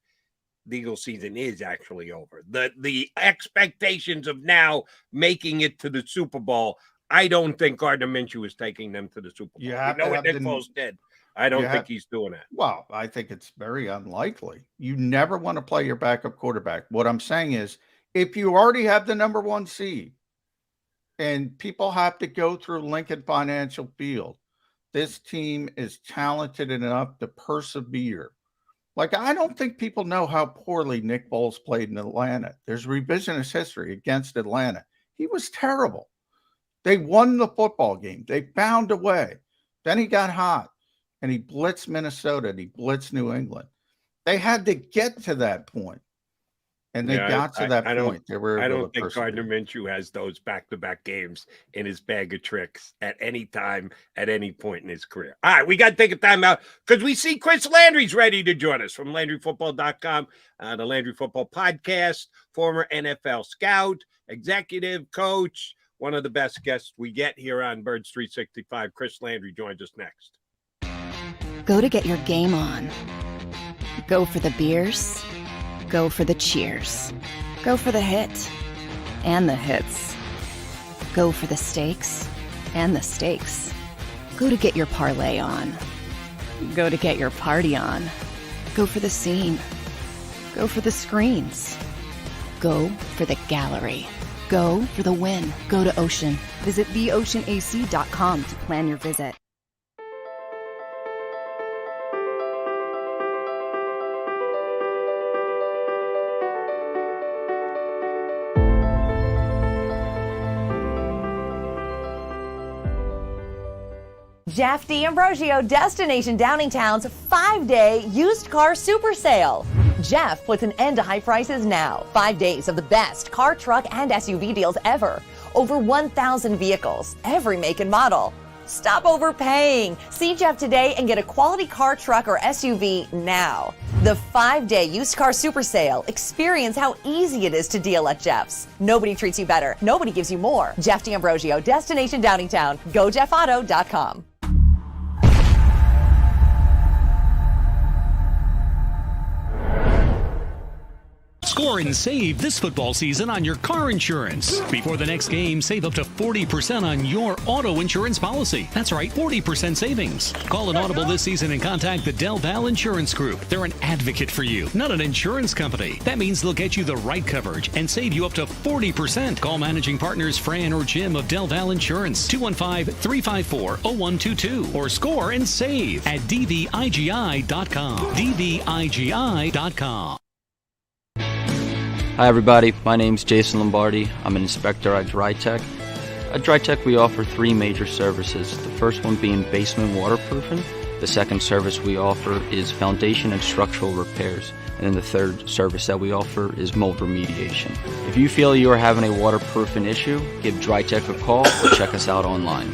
the Eagles season is actually over. The expectations of now making it to the Super Bowl, I don't think Gardner Minshew is taking them to the Super Bowl. You know what Nick Foles did. I don't think he's doing that. Well, I think it's very unlikely. You never want to play your backup quarterback. What I'm saying is, if you already have the number 1 seed and people have to go through Lincoln Financial Field, this team is talented enough to persevere. Like, I don't think people know how poorly Nick Foles played in Atlanta. There's revisionist history against Atlanta. He was terrible. They won the football game. They found a way. Then he got hot, and he blitzed Minnesota, and he blitzed New England. They had to get to that point, and they got to that point. I don't think Gardner Minshew has those back-to-back games in his bag of tricks at any time, at any point in his career. All right, we got to take a time out because we see Chris Landry's ready to join us from LandryFootball.com, the Landry Football Podcast, former NFL scout, executive coach, one of the best guests we get here on Birds 365. Chris Landry joins us next. Go to get your game on. Go for the beers. Go for the cheers. Go for the hit and the hits. Go for the stakes and the stakes. Go to get your parlay on. Go to get your party on. Go for the scene. Go for the screens. Go for the gallery. Go for the win. Go to Ocean. Visit theoceanac.com to plan your visit. Jeff D'Ambrosio, Destination Downingtown's 5-day used car super sale. Jeff puts an end to high prices now. 5 days of the best car, truck, and SUV deals ever. Over 1,000 vehicles, every make and model. Stop overpaying. See Jeff today and get a quality car, truck, or SUV now. The 5-day used car super sale. Experience how easy it is to deal at Jeff's. Nobody treats you better. Nobody gives you more. Jeff D'Ambrosio, Destination Downingtown. GoJeffAuto.com. Score and save this football season on your car insurance. Before the next game, save up to 40% on your auto insurance policy. That's right, 40% savings. Call an audible this season and contact the Del Val Insurance Group. They're an advocate for you, not an insurance company. That means they'll get you the right coverage and save you up to 40%. Call managing partners Fran or Jim of Del Val Insurance, 215-354-0122, or score and save at dvigi.com. dvigi.com. Hi everybody, my name's Jason Lombardi. I'm an inspector at DryTech. At DryTech we offer 3 major services. The first one being basement waterproofing. The second service we offer is foundation and structural repairs. And then the third service that we offer is mold remediation. If you feel you are having a waterproofing issue, give DryTech a call or check us out online.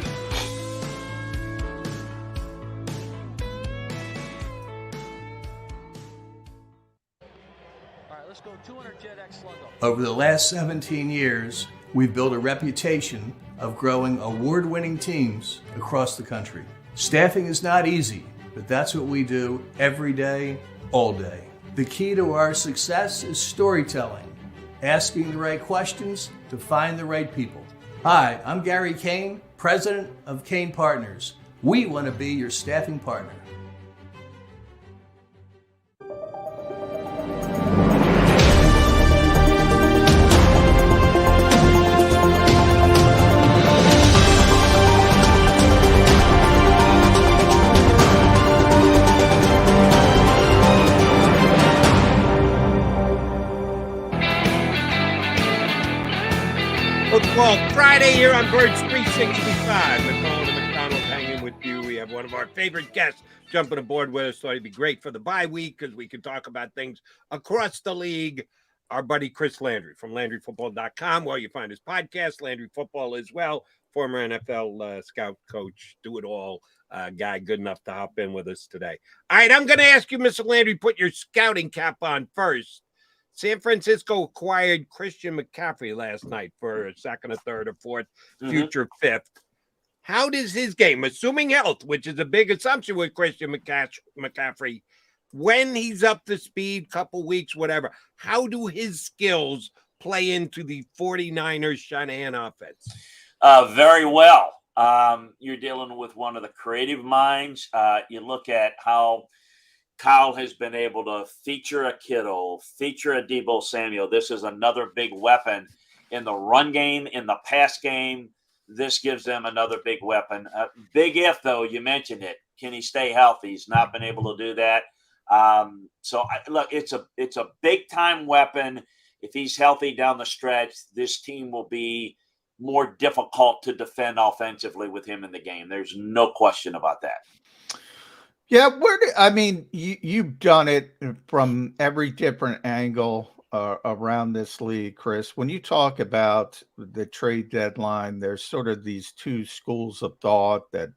Over the last 17 years, we've built a reputation of growing award-winning teams across the country. Staffing is not easy, but that's what we do every day, all day. The key to our success is storytelling, asking the right questions to find the right people. Hi, I'm Gary Kane, president of Kane Partners. We want to be your staffing partner. Football Friday here on Birds 365. McMullen and McDonald hanging with you. We have one of our favorite guests jumping aboard with us. Thought it'd be great for the bye week because we could talk about things across the league. Our buddy Chris Landry from LandryFootball.com, where you find his podcast, Landry Football as well. Former NFL scout coach, do it all guy, good enough to hop in with us today. All right, I'm going to ask you, Mr. Landry, put your scouting cap on first. San Francisco acquired Christian McCaffrey last night for a second, a third, or fourth, future fifth. How does his game, assuming health, which is a big assumption with Christian McCaffrey, when he's up to speed, couple weeks, whatever, how do his skills play into the 49ers Shanahan offense? Very well. You're dealing with one of the creative minds. You look at how Kyle has been able to feature a Kittle, feature a Deebo Samuel. This is another big weapon in the run game, in the pass game. This gives them another big weapon. Big if, though, you mentioned it. Can he stay healthy? He's not been able to do that. Look, it's a big-time weapon. If he's healthy down the stretch, this team will be more difficult to defend offensively with him in the game. There's no question about that. Yeah, you've done it from every different angle around this league, Chris. When you talk about the trade deadline, there's sort of these two schools of thought that,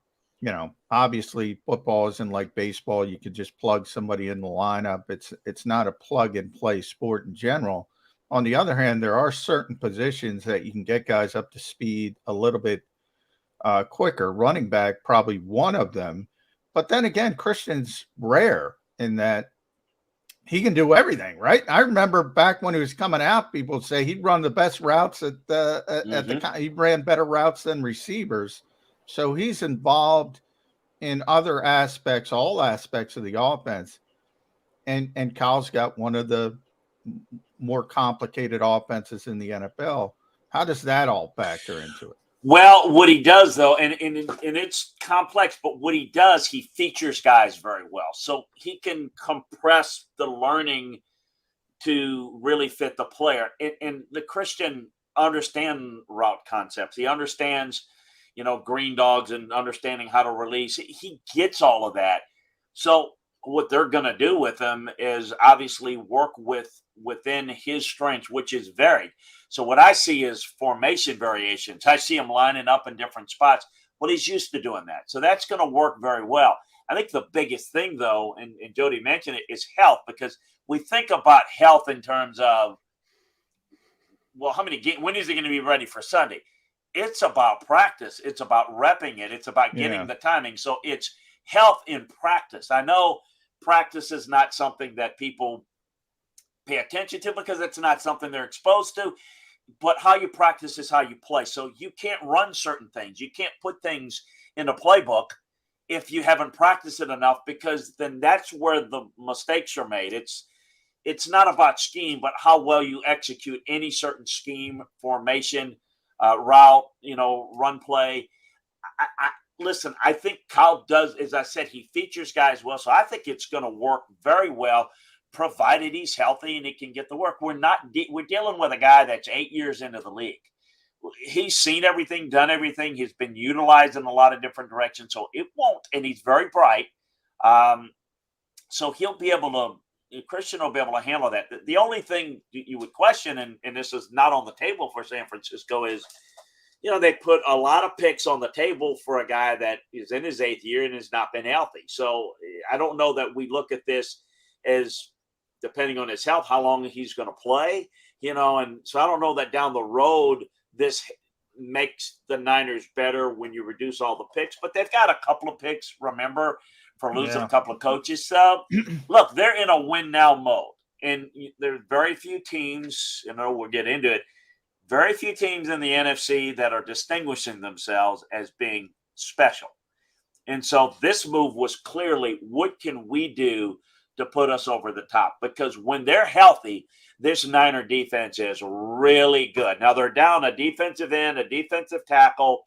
obviously football isn't like baseball. You could just plug somebody in the lineup. It's not a plug and play sport in general. On the other hand, there are certain positions that you can get guys up to speed a little bit quicker. Running back, probably one of them. But then again, Christian's rare in that he can do everything, right? I remember back when he was coming out, people would say he'd run the best routes he ran better routes than receivers. So he's involved in other aspects, all aspects of the offense. And Kyle's got one of the more complicated offenses in the NFL. How does that all factor into it? Well, what he does, though, and it's complex, but what he does, he features guys very well. So he can compress the learning to really fit the player. And the Christian understands route concepts. He understands, green dogs and understanding how to release. He gets all of that. So what they're going to do with him is obviously work within his strengths, which is varied. So what I see is formation variations. I see him lining up in different spots. Well, he's used to doing that. So that's going to work very well. I think the biggest thing, though, and Jody mentioned it, is health, because we think about health in terms of, well, how many games, when is he going to be ready for Sunday? It's about practice. It's about repping it. It's about getting the timing. So it's health in practice. I know practice is not something that people pay attention to because it's not something they're exposed to, but how you practice is how you play. So you can't run certain things. You can't put things in a playbook if you haven't practiced it enough, because then that's where the mistakes are made. It's not about scheme, but how well you execute any certain scheme, formation, route, run play. Listen, I think Kyle does, as I said, he features guys well. So I think it's going to work very well, provided he's healthy and he can get the work. We're dealing with a guy that's 8 years into the league. He's seen everything, done everything. He's been utilized in a lot of different directions. So it won't, and he's very bright. So he'll be able to, Christian will be able to handle that. The only thing you would question, and this is not on the table for San Francisco, is, they put a lot of picks on the table for a guy that is in his 8th year and has not been healthy. So I don't know that we look at this as, depending on his health, how long he's going to play, and so I don't know that down the road this makes the Niners better when you reduce all the picks, but they've got a couple of picks, remember, for losing a couple of coaches. So look, they're in a win now mode, and there's very few teams, we'll get into it, very few teams in the NFC that are distinguishing themselves as being special. And so this move was clearly, what can we do to put us over the top? Because when they're healthy, this Niner defense is really good. Now they're down a defensive end, a defensive tackle,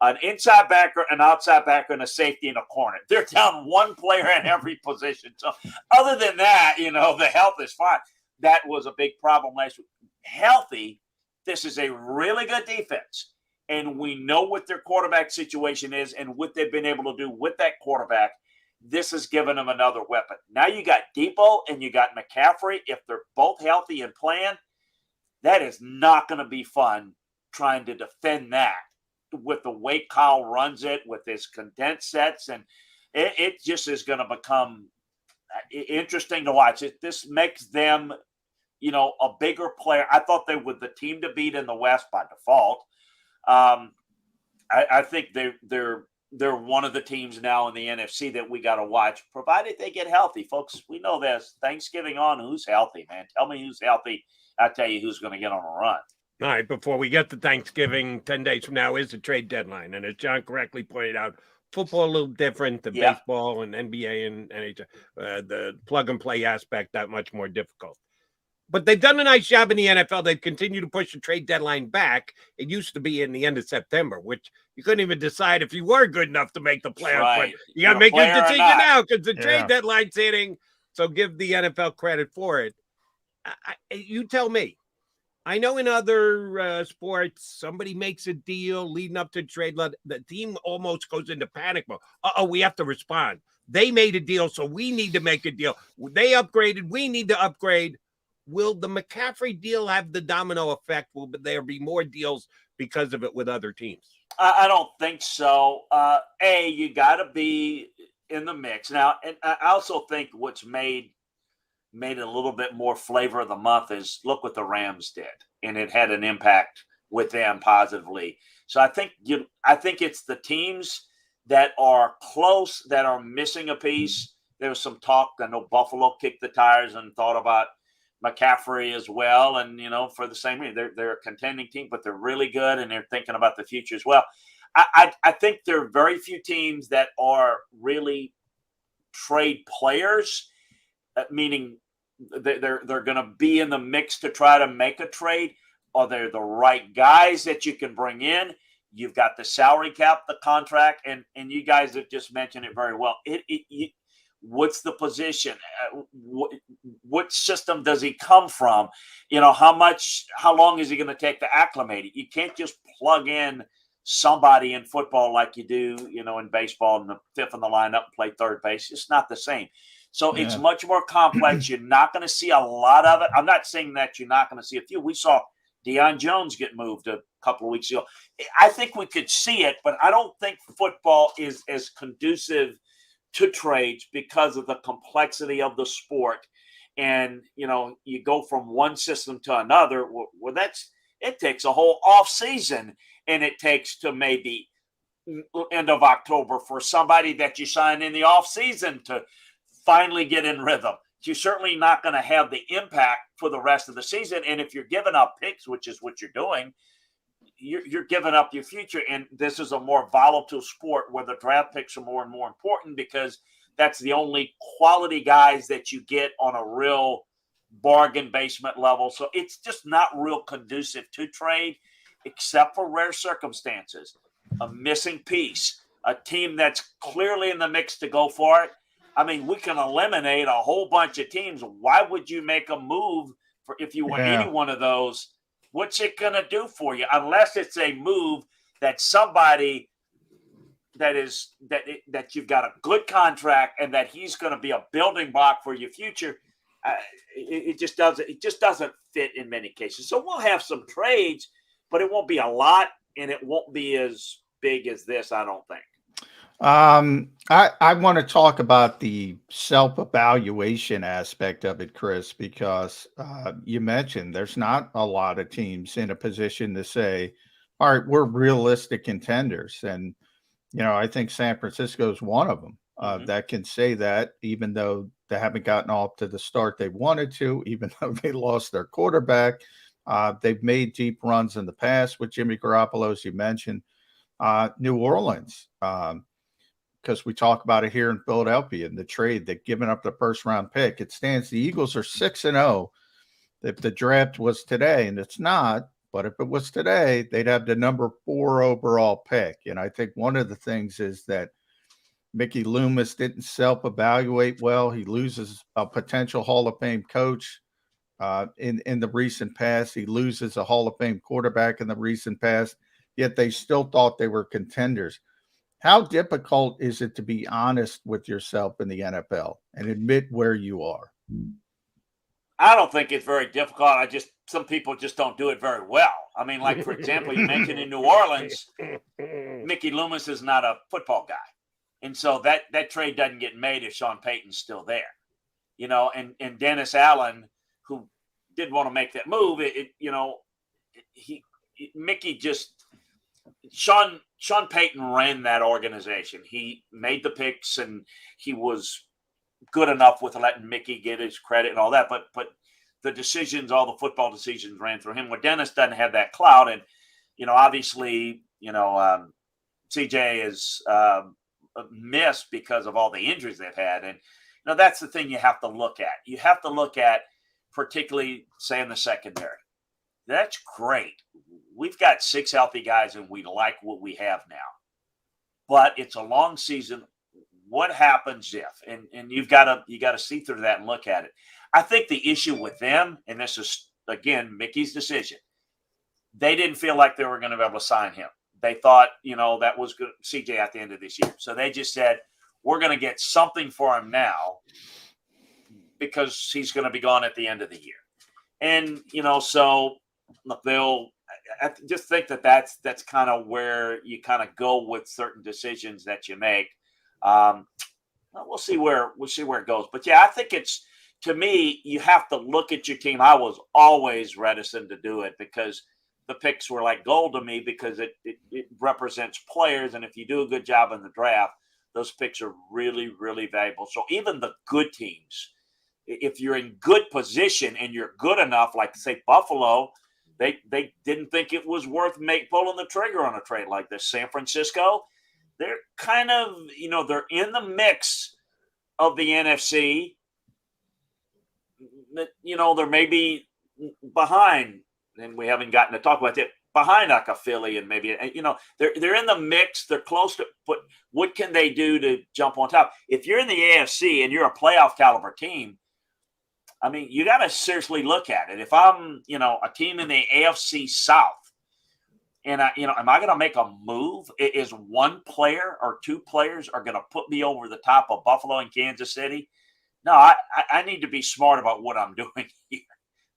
an inside backer, an outside backer, and a safety and a corner. They're down one player in every position. So other than that, the health is fine. That was a big problem last week. Healthy, this is a really good defense, and we know what their quarterback situation is and what they've been able to do with that quarterback. This has given them another weapon. Now you got Debo and you got McCaffrey. If they're both healthy and playing, that is not going to be fun trying to defend that with the way Kyle runs it, with his condensed sets, and it just is going to become interesting to watch. This makes them, a bigger player. I thought they were the team to beat in the West by default. I think they're one of the teams now in the NFC that we got to watch, provided they get healthy, folks. We know this. Thanksgiving on, who's healthy, man? Tell me who's healthy. I'll tell you who's going to get on a run. All right, before we get to Thanksgiving, 10 days from now is the trade deadline. And as John correctly pointed out, football a little different than baseball and NBA and NHL. The plug-and-play aspect, that much more difficult. But they've done a nice job in the NFL. They've continued to push the trade deadline back. It used to be in the end of September, which you couldn't even decide if you were good enough to make the playoffs. Right. But you got to make your decision now because the trade deadline's hitting. So give the NFL credit for it. You tell me. I know in other sports, somebody makes a deal leading up to trade. The team almost goes into panic mode. We have to respond. They made a deal, so we need to make a deal. They upgraded. We need to upgrade. Will the McCaffrey deal have the domino effect? Will there be more deals because of it with other teams? I don't think so. You got to be in the mix. Now, and I also think what's made it a little bit more flavor of the month is look what the Rams did, and it had an impact with them positively. So I think it's the teams that are close that are missing a piece. There was some talk. I know Buffalo kicked the tires and thought about McCaffrey as well, and for the same reason, they're a contending team, but they're really good, and they're thinking about the future as well. I think there are very few teams that are really trade players. Meaning they're going to be in the mix to try to make a trade. Are they the right guys that you can bring in? You've got the salary cap, the contract, and you guys have just mentioned it very well. What's the position? What system does he come from? How long is he going to take to acclimate it? You can't just plug in somebody in football like you do, in baseball, in the fifth in the lineup and play third base. It's not the same. So it's much more complex. You're not going to see a lot of it. I'm not saying that you're not going to see a few. We saw Deion Jones get moved a couple of weeks ago. I think we could see it, but I don't think football is as conducive to trades because of the complexity of the sport. And, you go from one system to another. Well, it takes a whole off season, and it takes to maybe end of October for somebody that you sign in the off season to finally get in rhythm. You're certainly not going to have the impact for the rest of the season. And if you're giving up picks, which is what you're doing, you're giving up your future. And this is a more volatile sport where the draft picks are more and more important because that's the only quality guys that you get on a real bargain basement level. So it's just not real conducive to trade, except for rare circumstances. A missing piece, a team that's clearly in the mix to go for it. I mean, we can eliminate a whole bunch of teams. Why would you make a move if you were any one of those? What's it going to do for you? Unless it's a move that somebody that you've got a good contract and that he's going to be a building block for your future. It just doesn't fit in many cases. So we'll have some trades, but it won't be a lot, and it won't be as big as this, I don't think. I want to talk about the self-evaluation aspect of it, Chris, because you mentioned there's not a lot of teams in a position to say, all right, we're realistic contenders. And, I think San Francisco is one of them that can say that, even though they haven't gotten off to the start they wanted to, even though they lost their quarterback. They've made deep runs in the past with Jimmy Garoppolo, as you mentioned. New Orleans, because we talk about it here in Philadelphia in the trade, they've given up the first round pick. It stands. The Eagles are 6-0. If the draft was today, and it's not, but if it was today, they'd have the number 4 overall pick. And I think one of the things is that Mickey Loomis didn't self-evaluate well. He loses a potential Hall of Fame coach in the recent past. He loses a Hall of Fame quarterback in the recent past, yet they still thought they were contenders. How difficult is it to be honest with yourself in the NFL and admit where you are? I don't think it's very difficult. Some people just don't do it very well. I mean, like, for example, you mentioned in New Orleans, Mickey Loomis is not a football guy. And so that trade doesn't get made if Sean Payton's still there. And Dennis Allen, who didn't want to make that move, Sean Payton ran that organization. He made the picks, and he was good enough with letting Mickey get his credit and all that. But the decisions, all the football decisions, ran through him. Well, Dennis doesn't have that clout, and obviously, CJ is missed because of all the injuries they've had, and that's the thing you have to look at. You have to look at, particularly, say, in the secondary. That's great. We've got 6 healthy guys, and we like what we have now. But it's a long season. What happens if? And you've got to see through that and look at it. I think the issue with them, and this is, again, Mickey's decision, they didn't feel like they were going to be able to sign him. They thought, that was good, CJ at the end of this year. So they just said, we're going to get something for him now because he's going to be gone at the end of the year. And, so look, I just think that's kind of where you kind of go with certain decisions that you make. We'll see where it goes. But yeah, I think to me, you have to look at your team. I was always reticent to do it because the picks were like gold to me because it represents players. And if you do a good job in the draft, those picks are really, really valuable. So even the good teams, if you're in good position and you're good enough, like say Buffalo, they didn't think it was worth pulling the trigger on a trade like this. San Francisco, they're kind of, they're in the mix of the NFC. They're maybe behind, and we haven't gotten to talk about it, behind like a Philly and maybe, they're in the mix. They're close to, but what can they do to jump on top? If you're in the AFC and you're a playoff caliber team, I mean, you got to seriously look at it. If I'm, a team in the AFC South, and am I going to make a move? Is one player or 2 players are going to put me over the top of Buffalo and Kansas City? No, I need to be smart about what I'm doing here.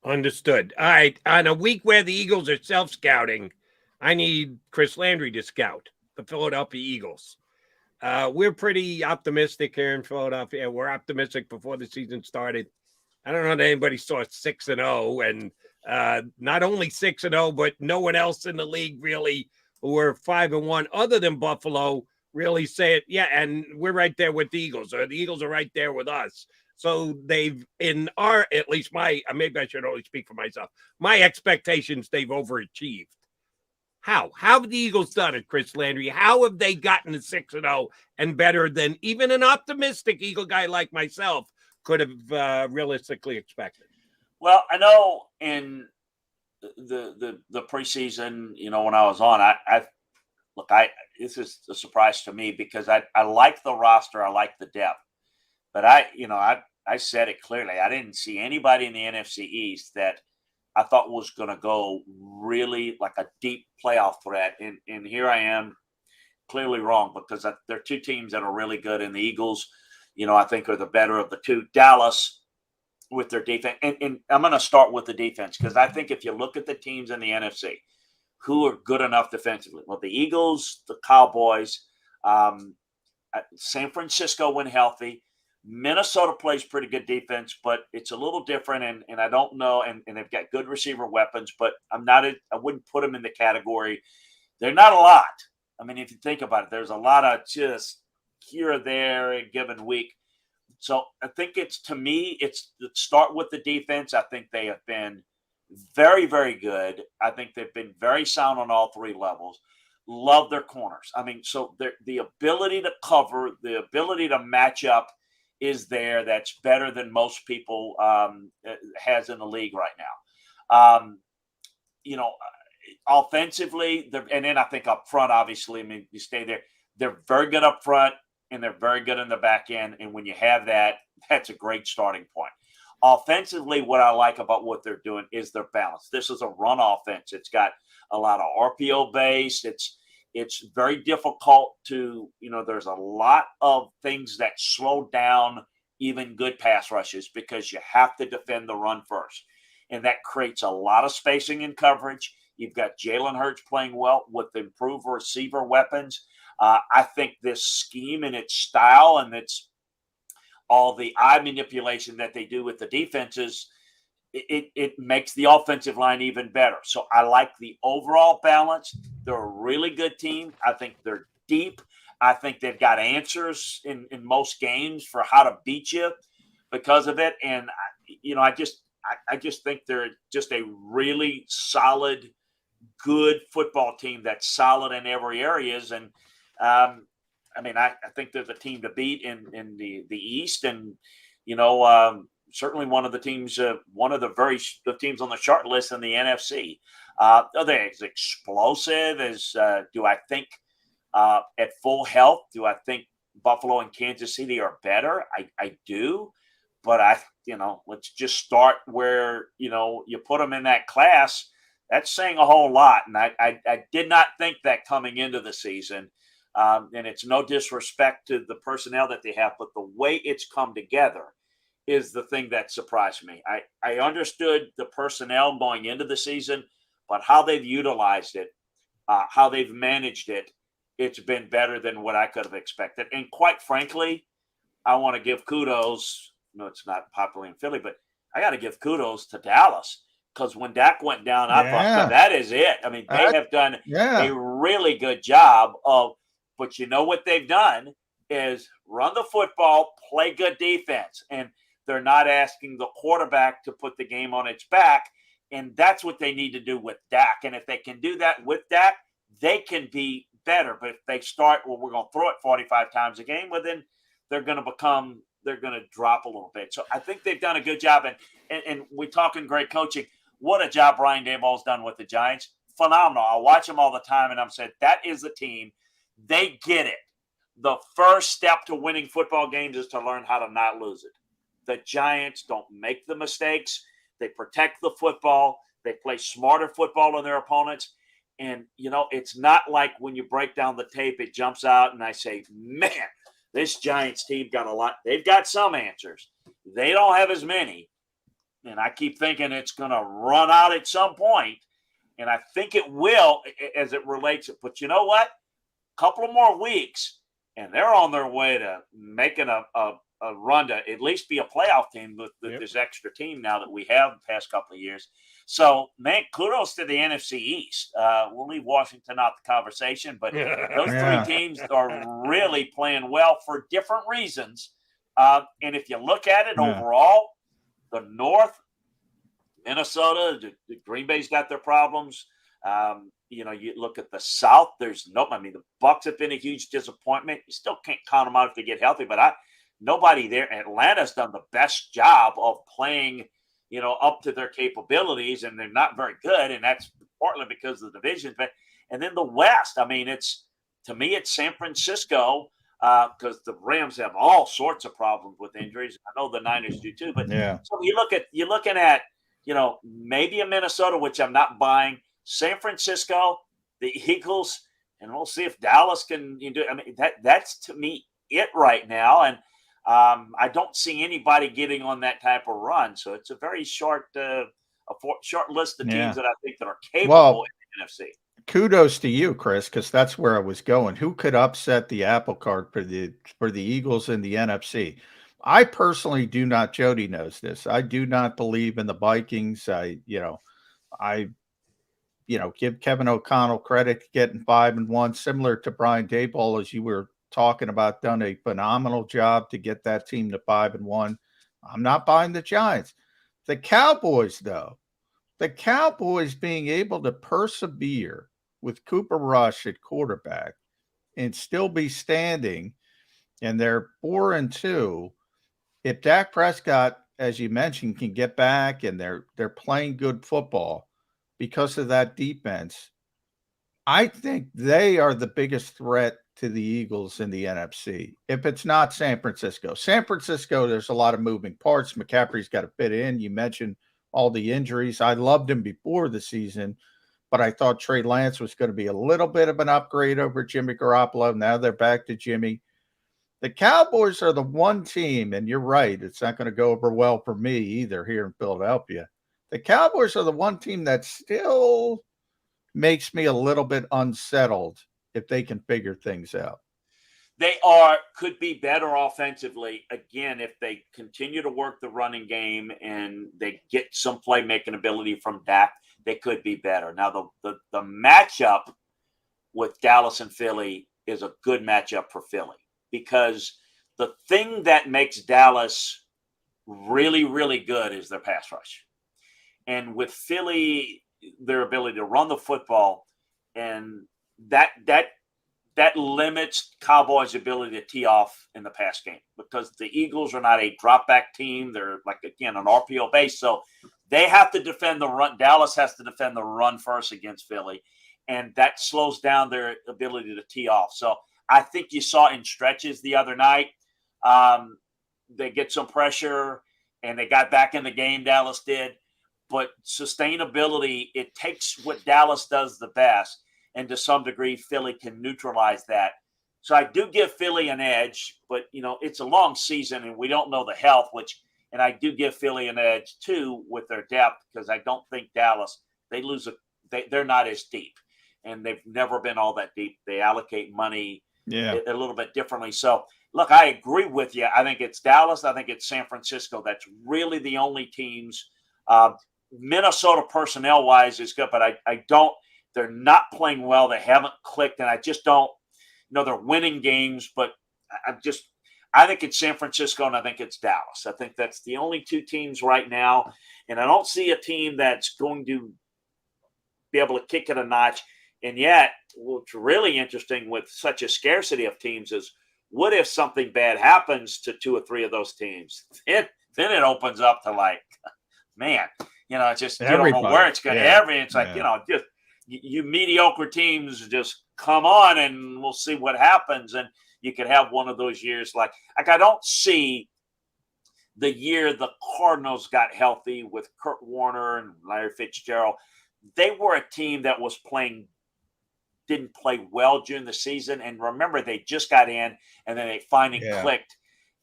Understood. All right. On a week where the Eagles are self-scouting, I need Chris Landry to scout the Philadelphia Eagles. We're pretty optimistic here in Philadelphia. We're optimistic before the season started. I don't know that anybody saw 6-0, and not only 6-0, but no one else in the league really who were 5-1 other than Buffalo really say it. Yeah, and we're right there with the Eagles, or the Eagles are right there with us. So they've, at least maybe I should only speak for myself. My expectations, they've overachieved. How have the Eagles done it, Chris Landry? How have they gotten to 6-0 and better than even an optimistic Eagle guy like myself could have realistically expected? Well, I know in the preseason, when I was on, this is a surprise to me because I like the roster, I like the depth, but I said it clearly. I didn't see anybody in the NFC East that I thought was going to go really like a deep playoff threat, and here I am, clearly wrong because there are 2 teams that are really good, and the Eagles, I think are the better of the 2. Dallas with their defense, and I'm going to start with the defense because I think if you look at the teams in the NFC who are good enough defensively, well, the Eagles, the Cowboys, San Francisco when healthy, Minnesota plays pretty good defense, but it's a little different, and I don't know, and they've got good receiver weapons, but I wouldn't put them in the category. They're not a lot. I mean, if you think about it, there's a lot of just here or there a given week. So I think to me, start with the defense. I think they have been very, very good. I think they've been very sound on all 3 levels. Love their corners. I mean, so the ability to cover, the ability to match up is there. That's better than most people has in the league right now. Offensively, and then I think up front, obviously, I mean, you stay there. They're very good up front, and they're very good in the back end. And when you have that, that's a great starting point. Offensively, what I like about what they're doing is their balance. This is a run offense. It's got a lot of RPO base. It's very difficult to, there's a lot of things that slow down even good pass rushes because you have to defend the run first. And that creates a lot of spacing and coverage. You've got Jalen Hurts playing well with improved receiver weapons. I think this scheme and its style and its all the eye manipulation that they do with the defenses, it makes the offensive line even better. So I like the overall balance. They're a really good team. I think they're deep. I think they've got answers in most games for how to beat you because of it. And, I just think they're just a really solid, good football team that's solid in every areas. And, I think they're the team to beat in the East. And, certainly one of the teams, one of the teams on the short list in the NFC. Are they as explosive as do I think at full health? Do I think Buffalo and Kansas City are better? I do. But let's just start where, you put them in that class. That's saying a whole lot. And I did not think that coming into the season. And it's no disrespect to the personnel that they have, but the way it's come together is the thing that surprised me. I understood the personnel going into the season, but how they've utilized it, how they've managed it, it's been better than what I could have expected. And quite frankly, I want to give kudos. No, it's not popular in Philly, but I got to give kudos to Dallas because when Dak went down, I thought, that is it. They have done a really good job of, but you know what they've done is run the football, play good defense, and they're not asking the quarterback to put the game on its back, and that's what they need to do with Dak. And if they can do that with Dak, they can be better. But if they start, we're going to throw it 45 times a game, then they're going to drop a little bit. So I think they've done a good job. And we're talking great coaching. What a job Brian Daboll's done with the Giants. Phenomenal. I watch them all the time, and I'm saying that is the team. They get it. The first step to winning football games is to learn how to not lose it. The Giants don't make the mistakes. They protect the football. They play smarter football than their opponents. And, it's not like when you break down the tape, it jumps out and I say, man, this Giants team got a lot. They've got some answers. They don't have as many. And I keep thinking it's going to run out at some point. And I think it will as it relates. But you know what? Couple of more weeks, and they're on their way to making a run to at least be a playoff team with this extra team now that we have the past couple of years. So, man, kudos to the NFC East. We'll leave Washington out the conversation, but those three teams are really playing well for different reasons. And if you look at it overall, the North, Minnesota, the Green Bay's got their problems. You look at the South, the Bucs have been a huge disappointment. You still can't count them out if they get healthy, but nobody there. Atlanta's done the best job of playing, up to their capabilities, and they're not very good. And that's partly because of the division. And then the West, it's San Francisco, because the Rams have all sorts of problems with injuries. I know the Niners do too, but so you're looking at, maybe a Minnesota, which I'm not buying, San Francisco, the Eagles, and we'll see if Dallas can do it. That's to me it right now. And I don't see anybody getting on that type of run. So it's a very short list of teams that I think that are capable in the NFC. Kudos to you, Chris, because that's where I was going. Who could upset the apple cart for the Eagles in the NFC? I personally do not. Jody knows this. I do not believe in the Vikings. I give Kevin O'Connell credit for getting 5-1, similar to Brian Daboll, as you were talking about, done a phenomenal job to get that team to 5-1. I'm not buying the Giants. The Cowboys, though, the Cowboys being able to persevere with Cooper Rush at quarterback and still be standing, and they're 4-2. If Dak Prescott, as you mentioned, can get back and they're playing good football because of that defense, I think they are the biggest threat to the Eagles in the NFC. If it's not San Francisco, there's a lot of moving parts. McCaffrey's got to fit in. You mentioned all the injuries. I loved him before the season, but I thought Trey Lance was going to be a little bit of an upgrade over Jimmy Garoppolo. Now they're back to Jimmy. The Cowboys are the one team, and you're right, it's not going to go over well for me either here in Philadelphia. The Cowboys are the one team that still makes me a little bit unsettled if they can figure things out. They could be better offensively. Again, if they continue to work the running game and they get some playmaking ability from Dak, they could be better. Now, the matchup with Dallas and Philly is a good matchup for Philly, because the thing that makes Dallas really, really good is their pass rush. And with Philly, their ability to run the football, and that limits Cowboys' ability to tee off in the pass game, because the Eagles are not a drop back team. They're like, again, an RPO base. So they have to defend the run. Dallas has to defend the run first against Philly, and that slows down their ability to tee off. So I think you saw in stretches the other night, they get some pressure and they got back in the game, Dallas did. But sustainability, it takes what Dallas does the best, and to some degree, Philly can neutralize that. So I do give Philly an edge, but, it's a long season and we don't know the health, and I do give Philly an edge too with their depth, because I don't think Dallas, they're not as deep, and they've never been all that deep. They allocate money a little bit differently. So look, I agree with you. I think it's Dallas. I think it's San Francisco. That's really the only teams. Minnesota personnel wise is good, but they're not playing well. They haven't clicked, and I just don't, they're winning games, but I think it's San Francisco and I think it's Dallas. I think that's the only two teams right now. And I don't see a team that's going to be able to kick it a notch. And yet, what's really interesting with such a scarcity of teams is, what if something bad happens to two or three of those teams? Then it opens up to man, it's just, you don't know where it's going to It's like, just you mediocre teams just come on and we'll see what happens. And you could have one of those years like I don't see the year the Cardinals got healthy with Kurt Warner and Larry Fitzgerald. They were a team that was didn't play well during the season. And remember, they just got in and then they finally clicked.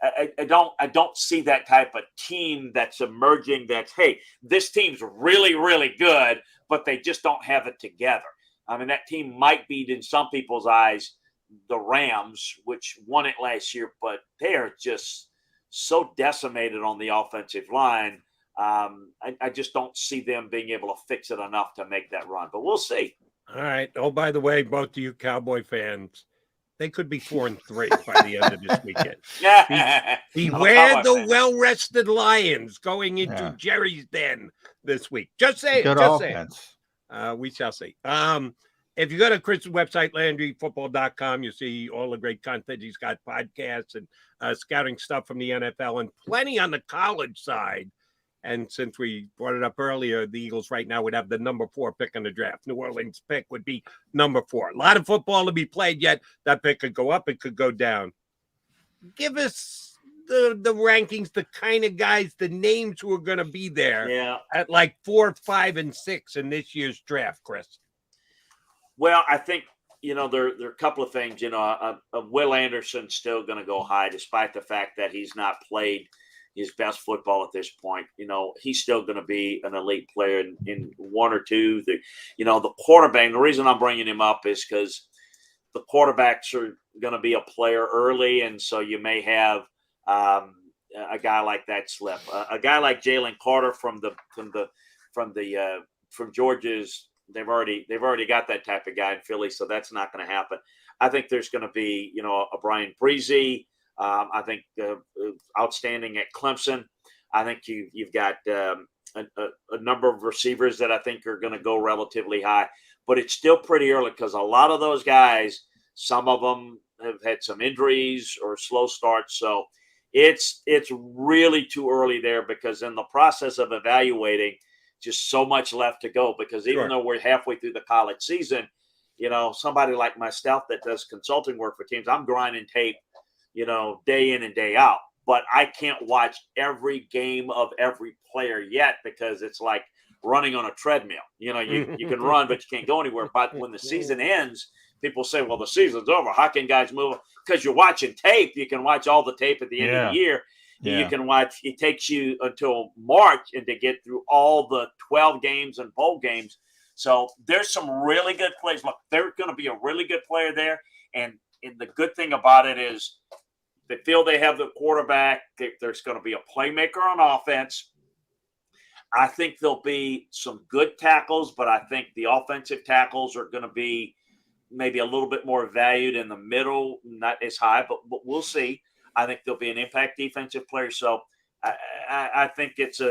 I don't see that type of team that's emerging that's, hey, this team's really, really good, but they just don't have it together. I mean, that team might be, in some people's eyes, the Rams, which won it last year, but they are just so decimated on the offensive line. I just don't see them being able to fix it enough to make that run, but we'll see. All right. Oh, by the way, both of you Cowboy fans, they could be 4-3 by the end of this weekend. Beware the well-rested Lions going into Jerry's den this week. Just saying. We shall see. If you go to Chris's website, LandryFootball.com, you see all the great content. He's got podcasts and scouting stuff from the NFL and plenty on the college side. And since we brought it up earlier, the Eagles right now would have the number 4 pick in the draft. New Orleans pick would be number 4. A lot of football to be played yet. That pick could go up. It could go down. Give us the rankings, the kind of guys, the names who are going to be there at like 4, 5, and 6 in this year's draft, Chris. Well, I think, there are a couple of things. Will Anderson's still going to go high, despite the fact that he's not played his best football at this point. He's still going to be an elite player in 1 or 2. The quarterback, the reason I'm bringing him up is because the quarterbacks are going to be a player early. And so you may have a guy like that slip. A guy like Jalen Carter from Georgia's, they've already got that type of guy in Philly. So that's not going to happen. I think there's going to be, a Brian Breezy. I think outstanding at Clemson. I think you've got a number of receivers that I think are going to go relatively high, but it's still pretty early because a lot of those guys, some of them have had some injuries or slow starts. So it's really too early there, because in the process of evaluating, just so much left to go, because even though we're halfway through the college season, somebody like myself that does consulting work for teams, I'm grinding tape, day in and day out. But I can't watch every game of every player yet because it's like running on a treadmill. You can run, but you can't go anywhere. But when the season ends, people say, well, the season's over. How can guys move? Because you're watching tape. You can watch all the tape at the end of the year. Yeah. You can watch. It takes you until March and to get through all the 12 games and bowl games. So there's some really good players. Look, there's going to be a really good player there. And the good thing about it is they feel they have the quarterback. There's going to be a playmaker on offense. I think there'll be some good tackles, but I think the offensive tackles are going to be maybe a little bit more valued in the middle, not as high, but we'll see. I think there'll be an impact defensive player. So I think it's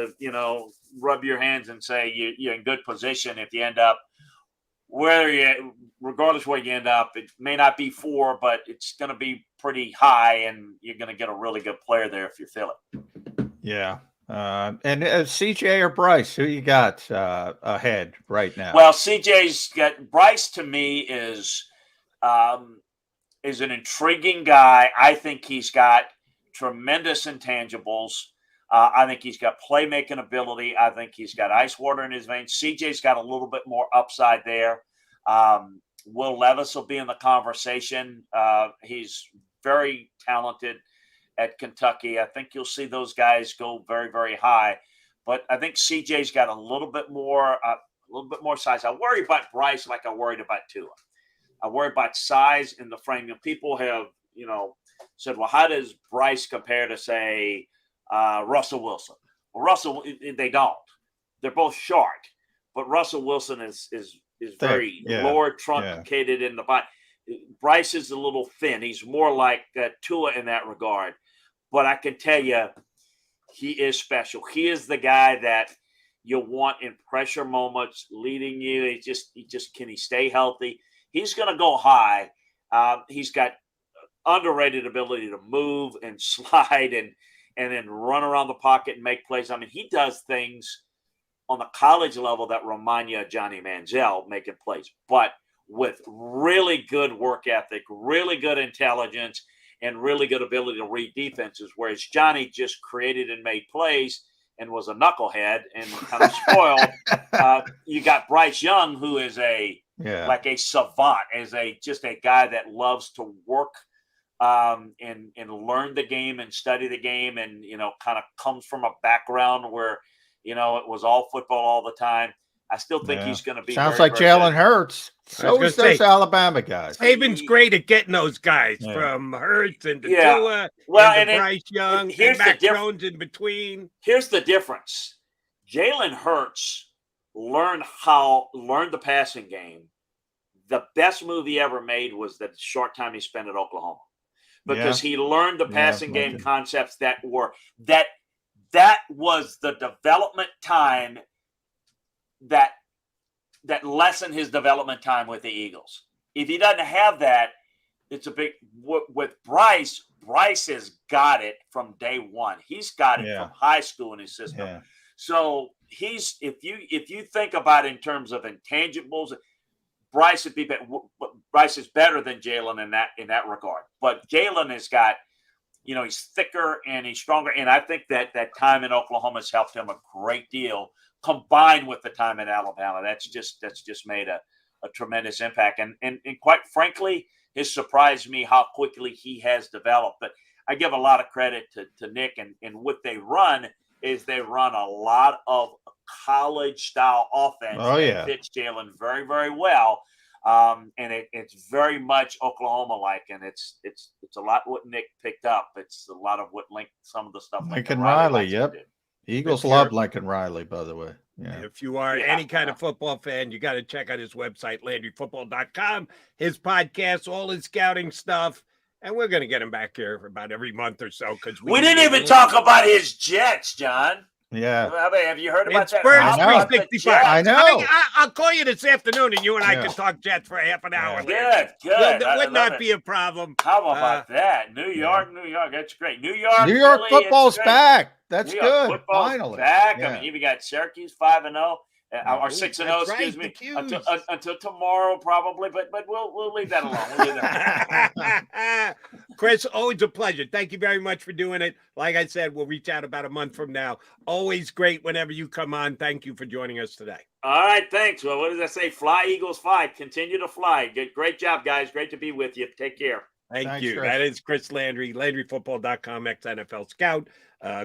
rub your hands and say you're in good position if you end up regardless where you end up. It may not be 4, but it's going to be pretty high, and you're going to get a really good player there if you feel it. Yeah. And CJ or Bryce, who you got ahead right now? Well, CJ's got Bryce. To me is an intriguing guy. I think he's got tremendous intangibles. I think he's got playmaking ability. I think he's got ice water in his veins. CJ's got a little bit more upside there. Will Levis will be in the conversation. He's very talented at Kentucky. I think you'll see those guys go very, very high. But I think CJ's got a little bit more size. I worry about Bryce like I worried about Tua. I worry about size in the frame. People have, said, well, how does Bryce compare to, say, Russell Wilson? Well, Russell, they don't. They're both short, but Russell Wilson is very lower truncated in the body. Bryce is a little thin. He's more like Tua in that regard. But I can tell you, he is special. He is the guy that you want in pressure moments, leading you. He just can he stay healthy? He's going to go high. He's got underrated ability to move and slide and then run around the pocket and make plays. I mean, he does things on the college level that remind you of Johnny Manziel making plays, but with really good work ethic, really good intelligence, and really good ability to read defenses, whereas Johnny just created and made plays and was a knucklehead and kind of spoiled. You got Bryce Young, who is like a savant, just a guy that loves to work and learn the game and study the game, and kind of comes from a background where it was all football all the time. I still think he's going to be. Sounds like Jalen Hurts. So is those Alabama guys. Saban's great at getting those guys from Hurts and Tua, and Bryce Young, and Mac Jones in between. Here's the difference: Jalen Hurts learned the passing game. The best move he ever made was the short time he spent at Oklahoma, because he learned the passing game concepts that was the development time that lessened his development time with the Eagles. If he doesn't have that, it's a big with Bryce. Bryce has got it from day one. He's got it from high school in his system. Yeah. So if you think about it in terms of intangibles, Bryce would be better. Bryce is better than Jalen in that regard. But Jalen has got, he's thicker and he's stronger. And I think that time in Oklahoma has helped him a great deal, combined with the time in Alabama. That's just made a tremendous impact. And quite frankly, it's surprised me how quickly he has developed. But I give a lot of credit to Nick, and what they run is they run a lot of college style offense. That fits Jalen very, very well. And it's very much Oklahoma-like, and it's a lot what Nick picked up. It's a lot of what some of the stuff Lincoln Riley. Yep. Eagles love Lincoln Riley, by the way. Yeah. If you are any kind of football fan, you got to check out his website, LandryFootball.com, his podcast, all his scouting stuff. And we're going to get him back here for about every month or so. Because we didn't even talk about his Jets, John. Yeah. Have you heard about that? Birds 365. I know. I'll call you this afternoon, and you and I can talk Jets for half an hour. Good. That would not be a problem. How about that? New York. That's great. New York football's back. That's good. Football's finally back. Yeah. I mean, you've got Syracuse 5-0. or 6-0, excuse me, until tomorrow probably. But we'll leave that alone. We'll leave that alone. Chris, always a pleasure. Thank you very much for doing it. Like I said, we'll reach out about a month from now. Always great whenever you come on. Thank you for joining us today. All right, thanks. Well, what does that say? Fly, Eagles, fly. Continue to fly. Great job, guys. Great to be with you. Take care. Thanks, you. Chris. That is Chris Landry, LandryFootball.com, ex-NFL scout,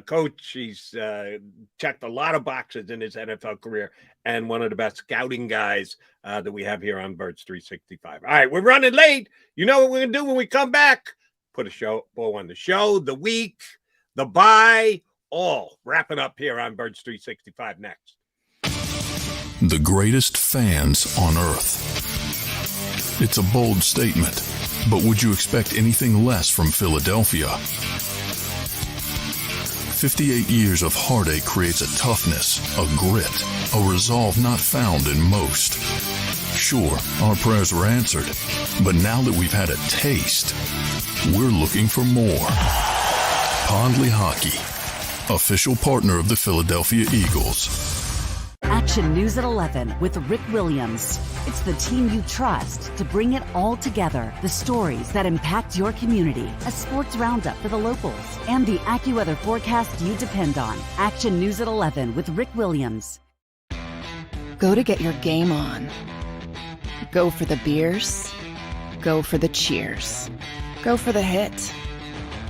coach. He's checked a lot of boxes in his NFL career and one of the best scouting guys that we have here on Birds 365. All right, we're running late. You know what we're going to do when we come back? Put a bow on the show, the week, the bye, all wrapping up here on Birds 365 next. The greatest fans on earth. It's a bold statement, but would you expect anything less from Philadelphia? 58 years of heartache creates a toughness, a grit, a resolve not found in most. Sure, our prayers were answered, but now that we've had a taste, we're looking for more. Pondley Hockey, official partner of the Philadelphia Eagles. Action News at 11 with Rick Williams. It's the team you trust to bring it all together. The stories that impact your community. A sports roundup for the locals. And the AccuWeather forecast you depend on. Action News at 11 with Rick Williams. Go to get your game on. Go for the beers. Go for the cheers. Go for the hit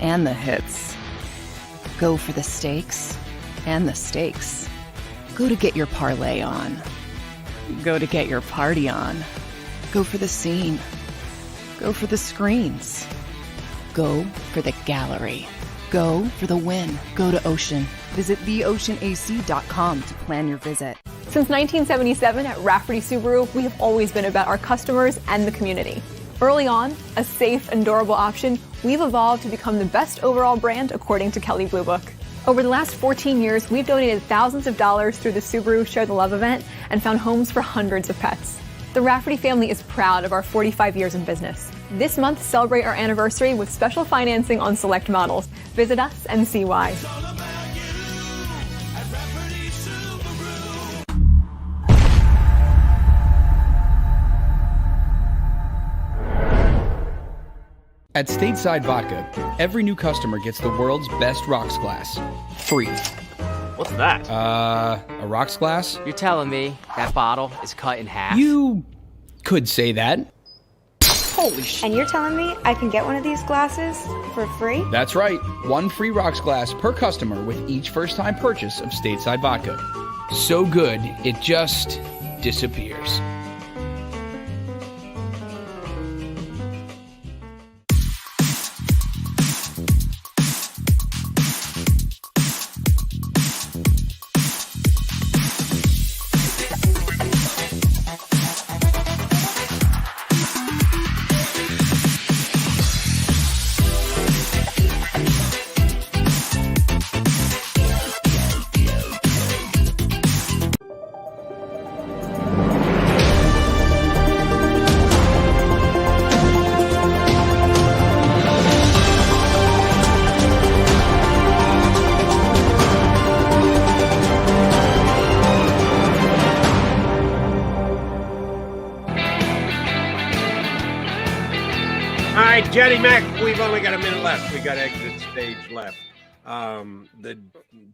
and the hits. Go for the stakes and the stakes. Go to get your parlay on. Go to get your party on. Go for the scene. Go for the screens. Go for the gallery. Go for the win. Go to Ocean. Visit theoceanac.com to plan your visit. Since 1977 at Rafferty Subaru, we have always been about our customers and the community. Early on, a safe and durable option, we've evolved to become the best overall brand according to Kelley Blue Book. Over the last 14 years, we've donated thousands of dollars through the Subaru Share the Love event and found homes for hundreds of pets. The Rafferty family is proud of our 45 years in business. This month, celebrate our anniversary with special financing on select models. Visit us and see why. At Stateside Vodka, every new customer gets the world's best rocks glass. Free. What's that? A rocks glass? You're telling me that bottle is cut in half? You could say that. Holy shit. And you're telling me I can get one of these glasses for free? That's right. One free rocks glass per customer with each first-time purchase of Stateside Vodka. So good, it just disappears. Jenny Mac, we've only got a minute left. We got exit stage left. The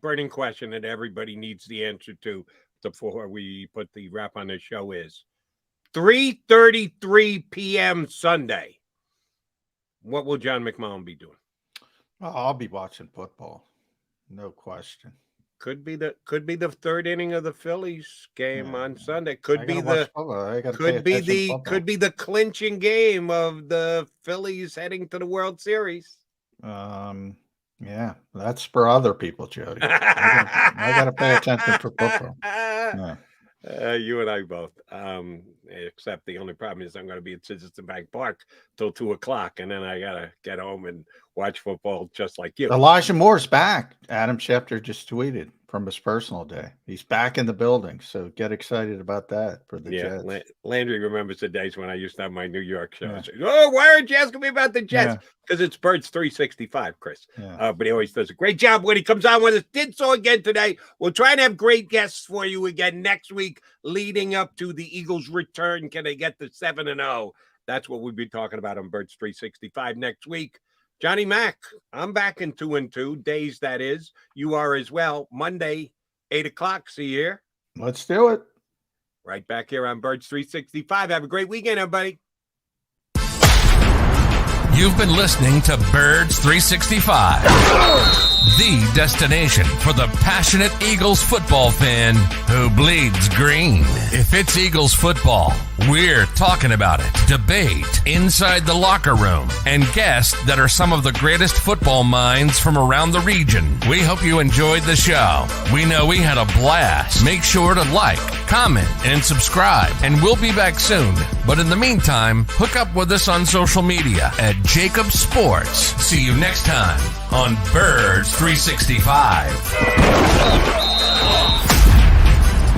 burning question that everybody needs the answer to before we put the wrap on the show is 3:33 p.m. Sunday. What will John McMullen be doing? Well, I'll be watching football. No question. Could be the third inning of the Phillies game on Sunday. Could be the clinching game of the Phillies heading to the World Series. Yeah, that's for other people, Jody. I got to pay attention for football. Yeah. You and I both. Except the only problem is I'm going to be at Citizen Bank Park till 2:00, and then I got to get home and watch football just like you. Elijah Moore's back. Adam Schefter just tweeted from his personal day. He's back in the building, so get excited about that for the Jets. Landry remembers the days when I used to have my New York shows. Yeah. Oh, why aren't you asking me about the Jets? Because it's Birds 365, Chris. Yeah. But he always does a great job when he comes on with us. Did so again today. We'll try and have great guests for you again next week, leading up to the Eagles' return. Can they get to 7-0? That's what we'll be talking about on Birds 365 next week. Johnny Mac, I'm back in 2-2 days, that is. You are as well. Monday, 8 o'clock. See you here. Let's do it. Right back here on Birds 365. Have a great weekend, everybody. You've been listening to Birds 365, the destination for the passionate Eagles football fan who bleeds green. If it's Eagles football, we're talking about it. Debate inside the locker room and guests that are some of the greatest football minds from around the region. We hope you enjoyed the show. We know we had a blast. Make sure to like, comment, and subscribe, and we'll be back soon. But in the meantime, hook up with us on social media at JAKIB Sports. See you next time on Birds 365.